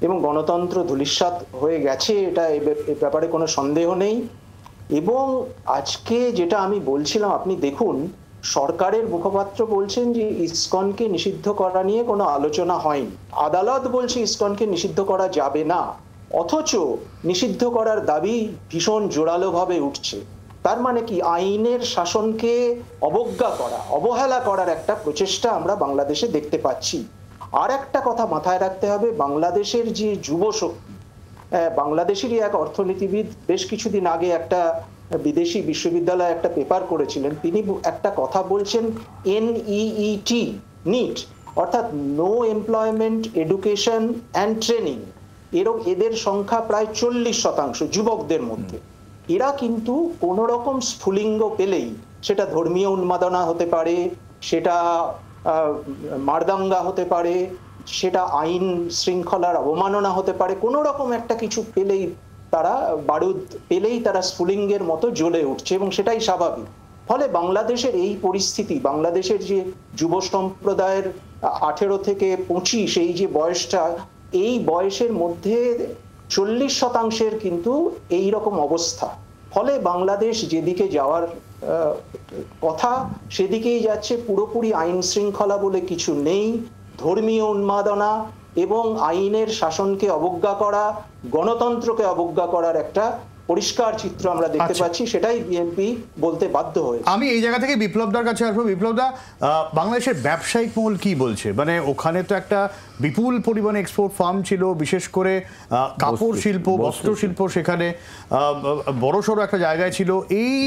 Speaker 9: এবং গণতন্ত্র ধূলিসাৎ হয়ে গেছে, এটা এ ব্যাপারে কোনো সন্দেহ নেই। এবং আজকে যেটা আমি বলছিলাম, আপনি দেখুন, সরকারের মুখপাত্র বলছেন যে ইসকনকে নিষিদ্ধ করা নিয়ে কোনো আলোচনা হয়নি, আদালত বলছে ইসকনকে নিষিদ্ধ করা যাবে না, অথচ নিষিদ্ধ করার দাবি ভীষণ জোরালোভাবে উঠছে। তার মানে কি, আইনের শাসনকে অবজ্ঞা করা, অবহেলা করার একটা প্রচেষ্টা আমরা বাংলাদেশে দেখতে পাচ্ছি। আর একটা কথা মাথায় রাখতে হবে, বাংলাদেশের যে যুব শক্তি, বাংলাদেশেরই এক অর্থনীতিবিদ বেশ কিছুদিন আগে একটা বিদেশি বিশ্ববিদ্যালয়ে একটা পেপার করেছিলেন, তিনি একটা কথা বলছেন, NEET, নিট, অর্থাৎ no employment education and training, এদের সংখ্যা প্রায় 40% যুবকদের মধ্যে। এরা কিন্তু কোনো রকম স্ফুলিঙ্গ পেলেই, সেটা ধর্মীয় উন্মাদনা হতে পারে, সেটা মারদাঙ্গা হতে পারে, সেটা আইন শৃঙ্খলার অবমাননা হতে পারে, কোনো রকম একটা কিছু পেলেই তারা, বারুদ পেলেই তারা স্ফুলিঙ্গের মতো জ্বলে উঠছে, এবং সেটাই স্বাভাবিক। ফলে বাংলাদেশের এই পরিস্থিতি, বাংলাদেশের যে যুব সম্প্রদায়ের 18 থেকে 25 এই যে বয়সটা, এই বয়সের মধ্যে 40% কিন্তু এই রকম অবস্থা। ফলে বাংলাদেশ যেদিকে যাওয়ার কথা সেদিকেই যাচ্ছে। পুরোপুরি আইন শৃঙ্খলা বলে কিছু নেই, ধর্মীয় উন্মাদনা এবং আইনের শাসনকে অবজ্ঞা করা, গণতন্ত্রকে অবজ্ঞা করার একটা পরিষ্কার চিত্র আমরা দেখতে পাচ্ছি। সেটাই বিএনপি বলতে বাধ্য হয়েছে।
Speaker 1: আমি এই জায়গা থেকে বিপ্লবদার কাছে আসবো। বিপ্লবদা, বাংলাদেশের ব্যবসায়িক মহল কি বলছে? মানে ওখানে তো একটা বিপুল পরিমাণে এক্সপোর্ট ফার্ম ছিল, বিশেষ করে কাপড় শিল্প, বস্ত্র শিল্প সেখানে বড়সড় একটা জায়গায় ছিল। এই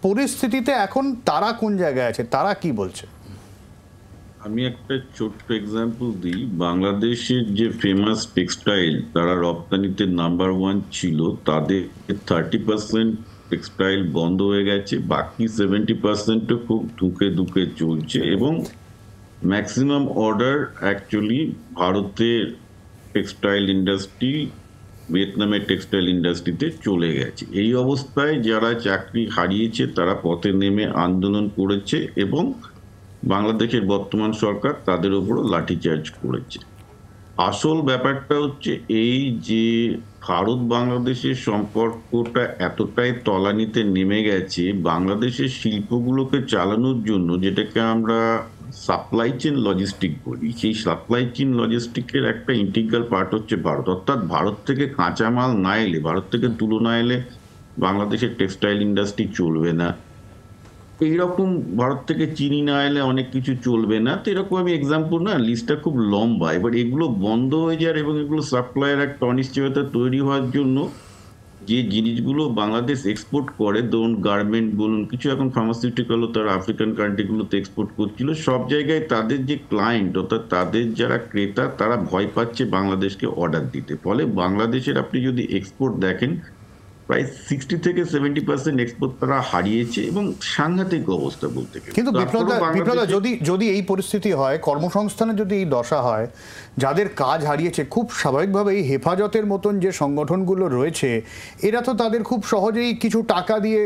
Speaker 1: পরিস্থিতিতে এখন তারা কোন জায়গায় আছে, তারা কি বলছে?
Speaker 8: আমি একটা ছোট্ট এক্সাম্পল দিই। বাংলাদেশের যে ফেমাস টেক্সটাইল, তারা রপ্তানিতে নাম্বার 1 ছিল, তাদের 30% টেক্সটাইল বন্ধ হয়ে গেছে, বাকি 70% খুব ধুকে ধুকে চলছে, এবং ম্যাক্সিমাম অর্ডার অ্যাকচুয়ালি ভারতের টেক্সটাইল ইন্ডাস্ট্রি, ভিয়েতনামের টেক্সটাইল ইন্ডাস্ট্রিতে চলে গেছে। এই অবস্থায় যারা চাকরি হারিয়েছে তারা পথে নেমে আন্দোলন করেছে, এবং বাংলাদেশের বর্তমান সরকার তাদের উপরও লাঠিচার্জ করেছে। আসল ব্যাপারটা হচ্ছে এই যে ভারত বাংলাদেশের সম্পর্কটা এতটাই তলানিতে নেমে গেছে, বাংলাদেশের শিল্পগুলোকে চালানোর জন্য, যেটাকে আমরা সাপ্লাই চেইন লজিস্টিক বলি, সেই সাপ্লাই চেইন লজিস্টিকের একটা ইন্টিগ্রাল পার্ট হচ্ছে ভারত। অর্থাৎ ভারত থেকে কাঁচামাল না এলে, ভারত থেকে তুলো না এলে বাংলাদেশের টেক্সটাইল ইন্ডাস্ট্রি চলবে না। এইরকম ভারত থেকে চিনি না এলে অনেক কিছু চলবে না, তো এরকম আমি এক্সাম্পল না, লিস্টটা খুব লম্বা। এবার এগুলো বন্ধ হয়ে যায় এবং এগুলো সাপ্লাইয়ের একটা অনিশ্চয়তা তৈরি হওয়ার জন্য যে জিনিসগুলো বাংলাদেশ এক্সপোর্ট করে, ধরুন গার্মেন্ট বলুন, কিছু এখন ফার্মাসিউটিক্যালও তারা আফ্রিকান কান্ট্রিগুলোতে এক্সপোর্ট করছিল, সব জায়গায় তাদের যে ক্লায়েন্ট অর্থাৎ তাদের যারা ক্রেতা তারা ভয় পাচ্ছে বাংলাদেশকে অর্ডার দিতে। ফলে বাংলাদেশের আপনি যদি এক্সপোর্ট দেখেন প্রায় 60 থেকে 70% এক্সপোর্ট তারা হারিয়েছে এবং সাংঘাতিক অবস্থা বলতে গেলে।
Speaker 1: কিন্তু বিপ্লবদা যদি এই পরিস্থিতি হয়, কর্মসংস্থানের যদি এই দশা হয়, যাদের কাজ হারিয়েছে, খুব স্বাভাবিকভাবে এই হেফাজতের মতন যে সংগঠনগুলো রয়েছে এরা তো তাদের খুব সহজেই কিছু টাকা দিয়ে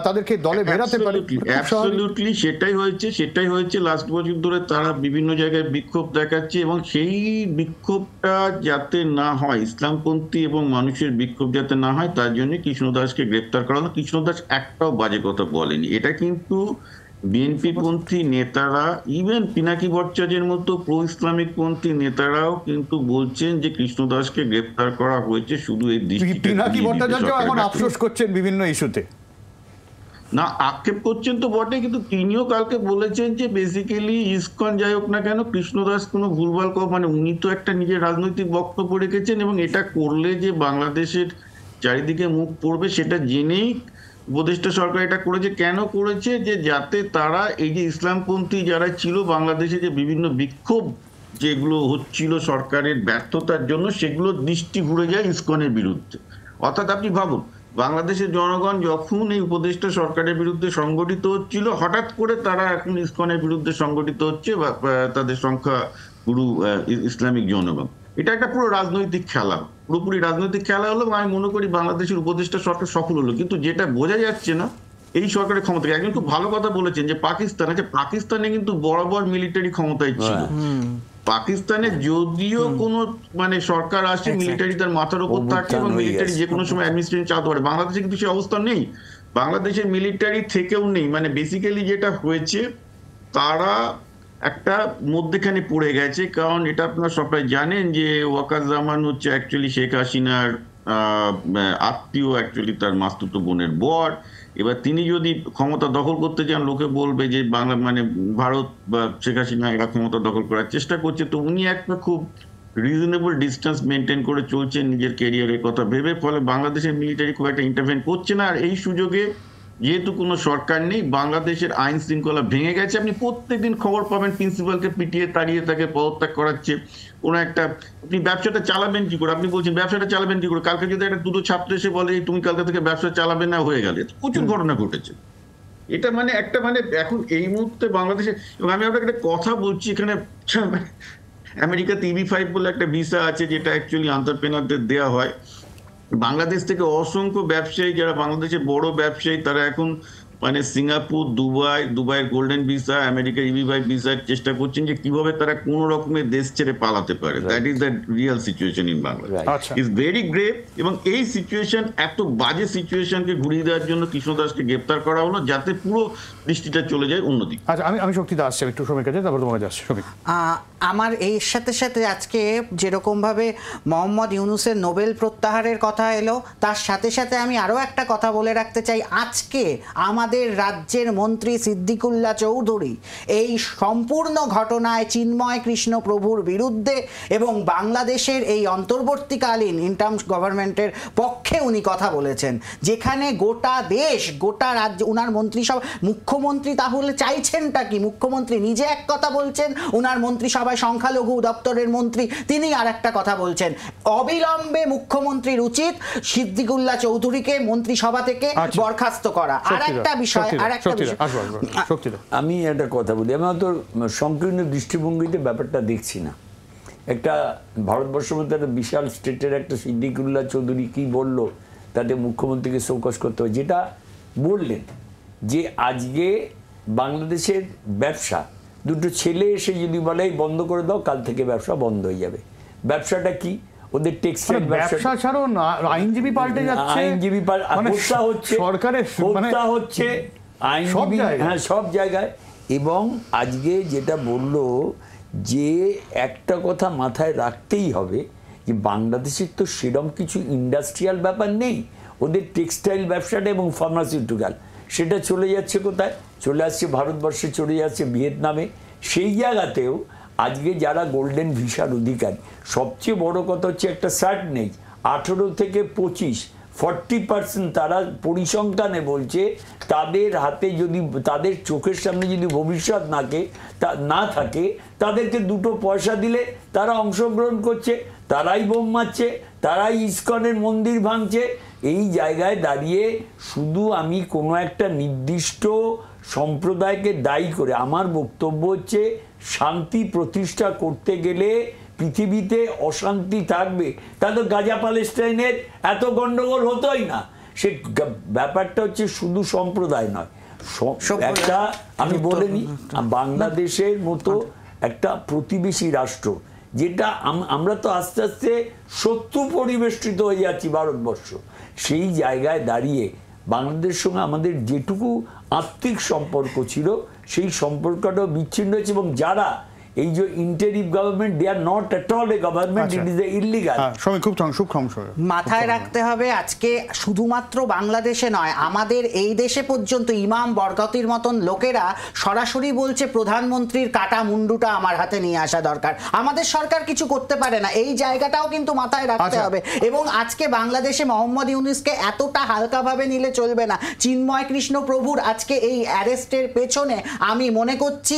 Speaker 1: তাদেরকে দলে বেরাতে পারে।
Speaker 8: অ্যাবসলিউটলি সেটাই হয়েছে লাস্ট বছর ধরে তারা বিভিন্ন জায়গায় বিক্ষোভ দেখাচ্ছে এবং সেই বিক্ষোভটা যাতে না হয়, ইসলামপন্থী এবং মানুষের বিক্ষোভ যাতে না হয়, তার জন্য কৃষ্ণ দাসকে গ্রেপ্তার করা হলো। কৃষ্ণ দাস একটাও বাজে কথা বলেনি, এটা কিন্তু বিএনপি পন্থী নেতারা, ইভেন পিনাকি ভট্টাচার্যের মতো প্রো ইসলামিক পন্থী নেতারাও কিন্তু বলছেন যে কৃষ্ণ দাসকে গ্রেপ্তার করা হয়েছে শুধু এই দৃষ্টিতে।
Speaker 1: পিনাকি ভট্টাচার্য এখন আফসোস করছেন বিভিন্ন ইস্যুতে,
Speaker 8: না আক্ষেপ করছেন তো বটে, কিন্তু তিনিও কালকে বলেছেন যে বেসিক্যালি ইসকন যাই হোক না কেন, কৃষ্ণ দাস কোনো ভুলভাল মানে উনি তো একটা নিজের রাজনৈতিক বক্তব্য রেখেছেন এবং এটা করলে যে বাংলাদেশের চারিদিকে মুখ পড়বে সেটা জেনেই উপদেষ্টা সরকার এটা করেছে। কেন করেছে? যে যাতে তারা এই যে ইসলামপন্থী যারা ছিল বাংলাদেশে, যে বিভিন্ন বিক্ষোভ যেগুলো হচ্ছিল সরকারের ব্যর্থতার জন্য, সেগুলো দৃষ্টি ঘুরে যায় ইসকনের বিরুদ্ধে। অর্থাৎ আপনি ভাবুন, বাংলাদেশের জনগণ যখন এই উপদেষ্টা সরকারের বিরুদ্ধে সংগঠিত হচ্ছিল, হঠাৎ করে তারা এখন ইসকনের বিরুদ্ধে সংগঠিত হচ্ছে, বা তাদের সংখ্যা পুরো ইসলামিক জনগণ। এটা একটা পুরো রাজনৈতিক খেলা, পুরোপুরি রাজনৈতিক খেলা হলো। আমি মনে করি বাংলাদেশের উপদেষ্টা সরকার সফল হলো, কিন্তু যেটা বোঝা যাচ্ছে না এই সরকারের ক্ষমতা। একজন খুব ভালো কথা বলেছেন যে পাকিস্তানে কিন্তু বরাবর মিলিটারি ক্ষমতায় ছিল। পাকিস্তানে যদিও কোনো সরকার আসে, মিলিটারি তার মাথার উপর থাকে এবং মিলিটারি যে কোনো সময় অ্যাডমিনিস্ট্রেশন চালাতে পারে। বাংলাদেশে কিন্তু সেই অবস্থা নেই, বাংলাদেশের মিলিটারি থেকেও নেই। বেসিক্যালি যেটা হয়েছে, তারা একটা মধ্যেখানে পড়ে গেছে। কারণ এটা আপনারা সবাই জানেন যে ওয়াকারুজ্জামান হচ্ছে অ্যাকচুয়ালি শেখ হাসিনার আত্মীয়, অ্যাকচুয়ালি তার মাস্তুতো বোনের বর। এবার তিনি যদি ক্ষমতা দখল করতে চান, লোকে বলবে যে ভারত বা শেখ হাসিনা এরা ক্ষমতা দখল করার চেষ্টা করছে। তো উনি একটা খুব রিজনেবল ডিস্টেন্স মেনটেন করে চলছেন নিজের ক্যারিয়ারের কথা ভেবে। ফলে বাংলাদেশের মিলিটারি খুব একটা ইন্টারভেন করছে না। আর এই সুযোগে যেহেতু কোনো সরকার নেই, বাংলাদেশের আইন শৃঙ্খলা ভেঙে গেছে। আপনি প্রত্যেকদিন খবর পাবেন প্রিন্সিপালকে পিটিয়ে তাড়িয়ে তাকে পদত্যাগ করাচ্ছে। কোনো একটা আপনি ব্যবসাটা চালাবেন কি করে, আপনি বলছেন ব্যবসাটা চালাবেন কি করে, কালকে যদি একটা দুটো ছাত্র এসে বলে তুমি কালকে থেকে ব্যবসা চালাবে না, হয়ে গেলে প্রচুর ঘটনা ঘটেছে। এটা একটা এখন এই মুহূর্তে বাংলাদেশে, এবং আমি আপনাকে একটা কথা বলছি, এখানে আমেরিকাতে EB-5 বলে একটা ভিসা আছে যেটা অ্যাকচুয়ালি এন্টারপ্রেনারদের দেওয়া হয়। বাংলাদেশ থেকে অসংখ্য ব্যবসায়ী, যারা বাংলাদেশের বড় ব্যবসায়ী, তারা এখন সিঙ্গাপুর, দুবাইয়ের গোল্ডেন ভিসা, আমেরিকার EB-5 ভিসার চেষ্টা করছেন যে কিভাবে তারা কোন রকমের দেশ ছেড়ে পালাতে পারে। That is the real situation in Bangladesh, is very grave. এবং এই সিচুয়েশন, এত বাজে সিচুয়েশনকে ঘুরিয়ে দেওয়ার জন্য কৃষ্ণ দাসকে গ্রেপ্তার করা হলো, যাতে পুরো দৃষ্টিটা চলে যায় অন্যদিকে।
Speaker 1: আচ্ছা, আমি শক্তিতে আসছি, একটু শ্রমিক কাছে, তারপর তোমার কাছে আসছি। শ্রমিক,
Speaker 6: আমার এর সাথে সাথে আজকে যেরকমভাবে মোহাম্মদ ইউনূসের নোবেল প্রত্যাহারের কথা এলো, তার সাথে সাথে আমি আরও একটা কথা বলে রাখতে চাই। আজকে আমাদের রাজ্যের মন্ত্রী সিদ্দিকুল্লাহ চৌধুরী এই সম্পূর্ণ ঘটনায় চিন্ময় কৃষ্ণ প্রভুর বিরুদ্ধে এবং বাংলাদেশের এই অন্তর্বর্তীকালীন ইন্টার্ম গভর্নমেন্টের পক্ষে উনি কথা বলেছেন, যেখানে গোটা দেশ, গোটা রাজ্য, উনার মন্ত্রিসভা, মুখ্যমন্ত্রী তাহলে চাইছেনটা কি? মুখ্যমন্ত্রী নিজে এক কথা বলছেন, উনার মন্ত্রিসভায় সংখ্যালঘু দপ্তরের মন্ত্রী তিনি আর একটা কথা বলছেন। অবিলম্বে মুখ্যমন্ত্রীর উচিত সিদ্দিকুল্লাহ চৌধুরীকে মন্ত্রিসভা থেকে বরখাস্ত করা। আর একটা বিষয়,
Speaker 7: আমি একটা কথা বলি, আমি তো সংকীর্ণ দৃষ্টিভঙ্গিতে ব্যাপারটা দেখছি না। একটা ভারতবর্ষের মধ্যে একটা বিশাল স্টেটের একটা সিদ্দিকুল্লাহ চৌধুরী কি বললো, তাতে মুখ্যমন্ত্রীকে শোকজ করতে হবে। যেটা বললেন যে আজকে বাংলাদেশের ব্যবসা, দুটো ছেলে এসে যদি বলে বন্ধ করে দাও, কাল থেকে ব্যবসা বন্ধ হয়ে যাবে। ব্যবসাটা কি? ওদের টেক্সটাইল
Speaker 1: ব্যবসা ছাড়ো না, আইনজীবী পাল্টে যাচ্ছে,
Speaker 7: আইনজীবী হত্যা হচ্ছে, সরকারের হত্যা হচ্ছে আইনজীবী, হ্যাঁ, সব জায়গায়। এবং আজকে যেটা বললো যে একটা কথা মাথায় রাখতেই হবে যে বাংলাদেশের তো সেরকম কিছু ইন্ডাস্ট্রিয়াল ব্যাপার নেই, ওদের টেক্সটাইল ব্যবসাটা এবং ফার্মাসিউটিক্যাল, সেটা চলে যাচ্ছে কোথায়? চলে আসছে ভারতবর্ষে, চলে যাচ্ছে ভিয়েতনামে। সেই জায়গাতেও আজকে যারা গোল্ডেন ভিসার অধিকারী, সবচেয়ে বড় কথা হচ্ছে একটা সার্টেন এজ 18 থেকে 25, 40% তারা পরিসংখ্যানে বলছে তাদের হাতে যদি, তাদের চোখের সামনে যদি ভবিষ্যৎ না থাকে, তাদেরকে 2 পয়সা দিলে তারা অংশগ্রহণ করছে, তারাই বোম মারছে, তারাই ইসকনের মন্দির ভাঙছে। এই জায়গায় দাঁড়িয়ে শুধু আমি কোনো একটা নির্দিষ্ট সম্প্রদায়কে দায়ী করে, আমার বক্তব্য হচ্ছে শান্তি প্রতিষ্ঠা করতে গেলে পৃথিবীতে অশান্তি থাকবে, তাহলে গাজা প্যালেস্টাইনের এত গন্ডগোল হতোই না। সে ব্যাপারটা হচ্ছে শুধু সম্প্রদায় নয়, একটা আমি বলে নিই, বাংলাদেশের মতো একটা প্রতিবেশী রাষ্ট্র, যেটা আমরা তো আস্তে আস্তে শত্রু পরিবেষ্টিত হয়ে যাচ্ছি ভারতবর্ষ, সেই জায়গায় দাঁড়িয়ে বাংলাদেশের সঙ্গে আমাদের যেটুকু আত্মিক সম্পর্ক ছিল সেই সম্পর্কটাও বিচ্ছিন্ন হয়েছে। এবং যারা এই যে interim government, they are not at all a government, it is illegal.
Speaker 6: মাথায় রাখতে হবে আজকে শুধুমাত্র বাংলাদেশে নয়, আমাদের এই দেশে পর্যন্ত ইমাম বরকতির মতন লোকেরা সরাসরি বলছে প্রধানমন্ত্রীর কাটা মুন্ডুটা আমার হাতে নিয়ে আসা দরকার। আমাদের সরকার কিছু করতে পারে না, এই জায়গাটাও কিন্তু মাথায় রাখতে হবে। এবং আজকে বাংলাদেশে মোহাম্মদ ইউনূসকে এতটা হালকাভাবে নিলে চলবে না। চিন্ময় কৃষ্ণ প্রভুর আজকে এই অ্যারেস্টের পেছনে আমি মনে করছি,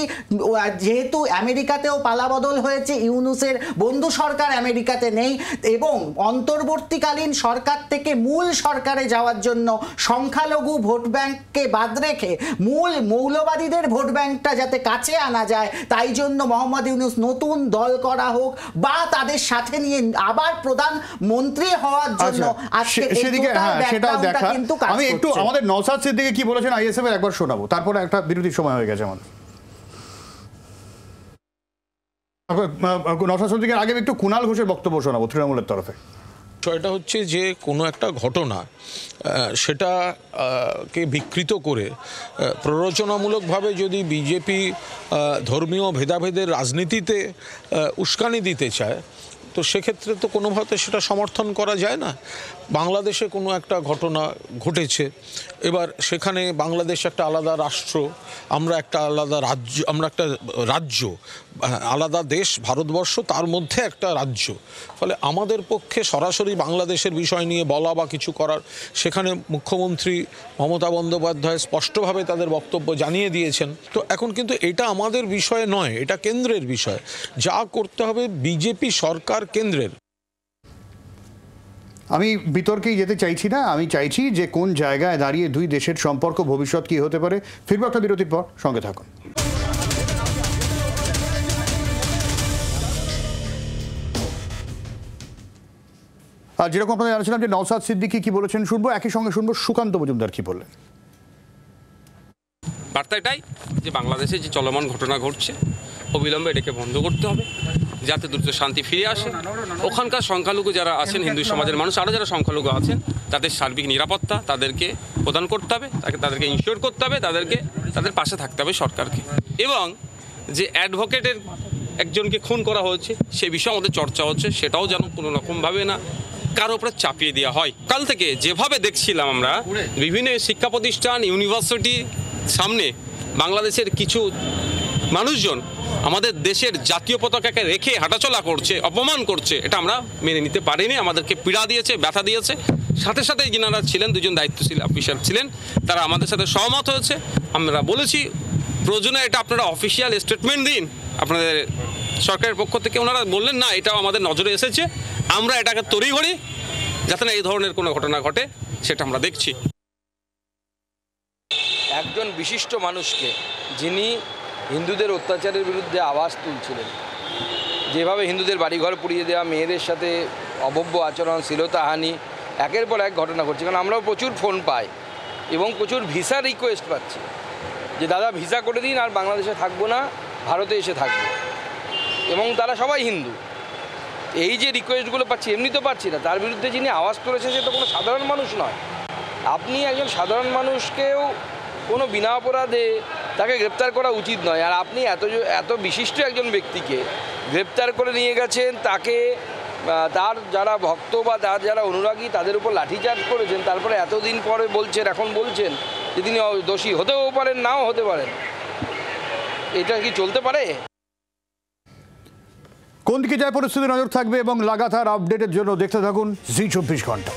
Speaker 6: যেহেতু আমেরিকাতেও পালাবদল হয়েছে, ইউনূসের বন্ধু সরকার আমেরিকাতে নেই, এবং অন্তর্বর্তীকালীন সরকার থেকে মূল সরকারে যাওয়ার জন্য সংখ্যালঘু ভোট ব্যাংককে বাদ রেখে মূল মৌলবাদীদের ভোট ব্যাংকটা যাতে কাছে আনা যায়, তাই জন্য মোহাম্মদ ইউনূস নতুন দল করা হোক বা তাদের সাথে নিয়ে আবার প্রধানমন্ত্রী হওয়ার জন্য
Speaker 1: সেটাও দেখা। আমি একটু আমাদের নওশাদ সিদ্দিকী কি বলেছেন আইএসএফ এর একবার শোনাবো, তারপরে একটা বিরতির সময় হয়ে গেছে আমাদের। নওশাদ সিদ্দিকীর আগে একটু কুণাল ঘোষের বক্তব্য শোনাবো তৃণমূলের তরফে।
Speaker 12: বিষয়টা হচ্ছে যে কোনো একটা ঘটনা সেটাকে বিকৃত করে প্ররোচনামূলকভাবে যদি বিজেপি ধর্মীয় ভেদাভেদের রাজনীতিতে উস্কানি দিতে চায়, তো সেক্ষেত্রে তো কোনোভাবে সেটা সমর্থন করা যায় না। বাংলাদেশে কোনো একটা ঘটনা ঘটেছে, এবার সেখানে বাংলাদেশ একটা আলাদা রাষ্ট্র, আমরা একটা আলাদা রাজ্য, আমরা একটা রাজ্য, আলাদা দেশ ভারতবর্ষ, তার মধ্যে একটা রাজ্য। ফলে আমাদের পক্ষে সরাসরি বাংলাদেশের বিষয় নিয়ে বলা বা কিছু করার, সেখানে মুখ্যমন্ত্রী মমতা বন্দ্যোপাধ্যায় স্পষ্টভাবে তাদের বক্তব্য জানিয়ে দিয়েছেন। তো এখন কিন্তু এটা আমাদের বিষয় নয়, এটা কেন্দ্রের বিষয়। যা করতে হবে বিজেপি সরকার কেন্দ্রের।
Speaker 1: আমি বিতর্কেই যেতে চাইছি না, আমি চাইছি যে কোন জায়গায় দাঁড়িয়ে দুই দেশের সম্পর্ক, ভবিষ্যৎ কি হতে পারে। ফিরবো একটা বিরতির পর, সঙ্গে থাকুন। আর যেরকম আপনাদের জানাচ্ছিলাম যে নওশাদ সিদ্দিকী কি বলেছেন শুনবো, একই সঙ্গে শুনবো সুকান্ত মজুমদার কি বললেন।
Speaker 13: বার্তা এটাই যে বাংলাদেশে যে চলমান ঘটনা ঘটছে অবিলম্বে এটাকে বন্ধ করতে হবে, যাতে দ্রুত শান্তি ফিরে আসে। ওখানকার সংখ্যালঘু যারা আছেন, হিন্দু সমাজের মানুষ, আরও যারা সংখ্যালঘু আছেন, তাদের সার্বিক নিরাপত্তা তাদেরকে প্রদান করতে হবে, তাদেরকে ইনশিওর করতে হবে, তাদের পাশে থাকতে হবে সরকারকে। এবং যে অ্যাডভোকেটের একজনকে খুন করা হয়েছে সে বিষয়ে আমাদের চর্চা হচ্ছে, সেটাও যেন কোনো রকমভাবে না কারো উপরে চাপিয়ে দেওয়া হয়। কাল থেকে যেভাবে দেখছিলাম আমরা বিভিন্ন শিক্ষা প্রতিষ্ঠান, ইউনিভার্সিটি সামনে বাংলাদেশের কিছু মানুষজন আমাদের দেশের জাতীয় পতাকাকে রেখে হাঁটাচলা করছে, অপমান করছে, এটা আমরা মেনে নিতে পারিনি। আমাদেরকে পীড়া দিয়েছে, ব্যথা দিয়েছে। সাথে সাথে যিনারা ছিলেন, দুজন দায়িত্বশীল অফিসার ছিলেন, তারা আমাদের সাথে সহমত হয়েছে। আমরা বলেছি প্রয়োজনে এটা আপনারা অফিসিয়াল স্টেটমেন্ট দিন আপনাদের সরকারের পক্ষ থেকে। ওনারা বললেন না, এটাও আমাদের নজরে এসেছে, আমরা এটাকে তড়িঘড়ি যাতে না এই ধরনের কোনো ঘটনা ঘটে সেটা আমরা দেখছি।
Speaker 14: একজন বিশিষ্ট মানুষকে, যিনি হিন্দুদের অত্যাচারের বিরুদ্ধে আওয়াজ তুলছিলেন, যেভাবে হিন্দুদের বাড়িঘর পুড়িয়ে দেওয়া, মেয়েদের সাথে অভব্য আচরণ, শ্লীলতাহানি, একের পর এক ঘটনা ঘটছে। কারণ আমরাও প্রচুর ফোন পাই এবং প্রচুর ভিসা রিকোয়েস্ট পাচ্ছি যে দাদা ভিসা করে দিন, আর বাংলাদেশে থাকবো না, ভারতে এসে থাকবো। এবং তারা সবাই হিন্দু। এই যে রিকোয়েস্টগুলো পাচ্ছি, এমনি তো পাচ্ছি না, তার বিরুদ্ধে যিনি আওয়াজ তুলেছেন সে তো কোনো সাধারণ মানুষ নয়। আপনি একজন সাধারণ মানুষকেও কোনো বিনা অপরাধে তাকে গ্রেপ্তার করা উচিত নয়। আর আপনি এত বিশিষ্ট একজন ব্যক্তিকে গ্রেপ্তার করে নিয়ে গেছেন, তাকে তার যারা ভক্ত বা তার যারা অনুরাগী তাদের উপর লাঠিচার্জ করেছেন, তারপরে এতদিন পরে বলছেন, এখন বলছেন যে তিনি দোষী হতেও পারেন, নাও হতে পারেন। এটা কি চলতে পারে?
Speaker 1: কোন দিকে যায় পরিস্থিতি নজর থাকবে এবং লাগাতার আপডেটের জন্য দেখতে থাকুন জি 24 ঘন্টা।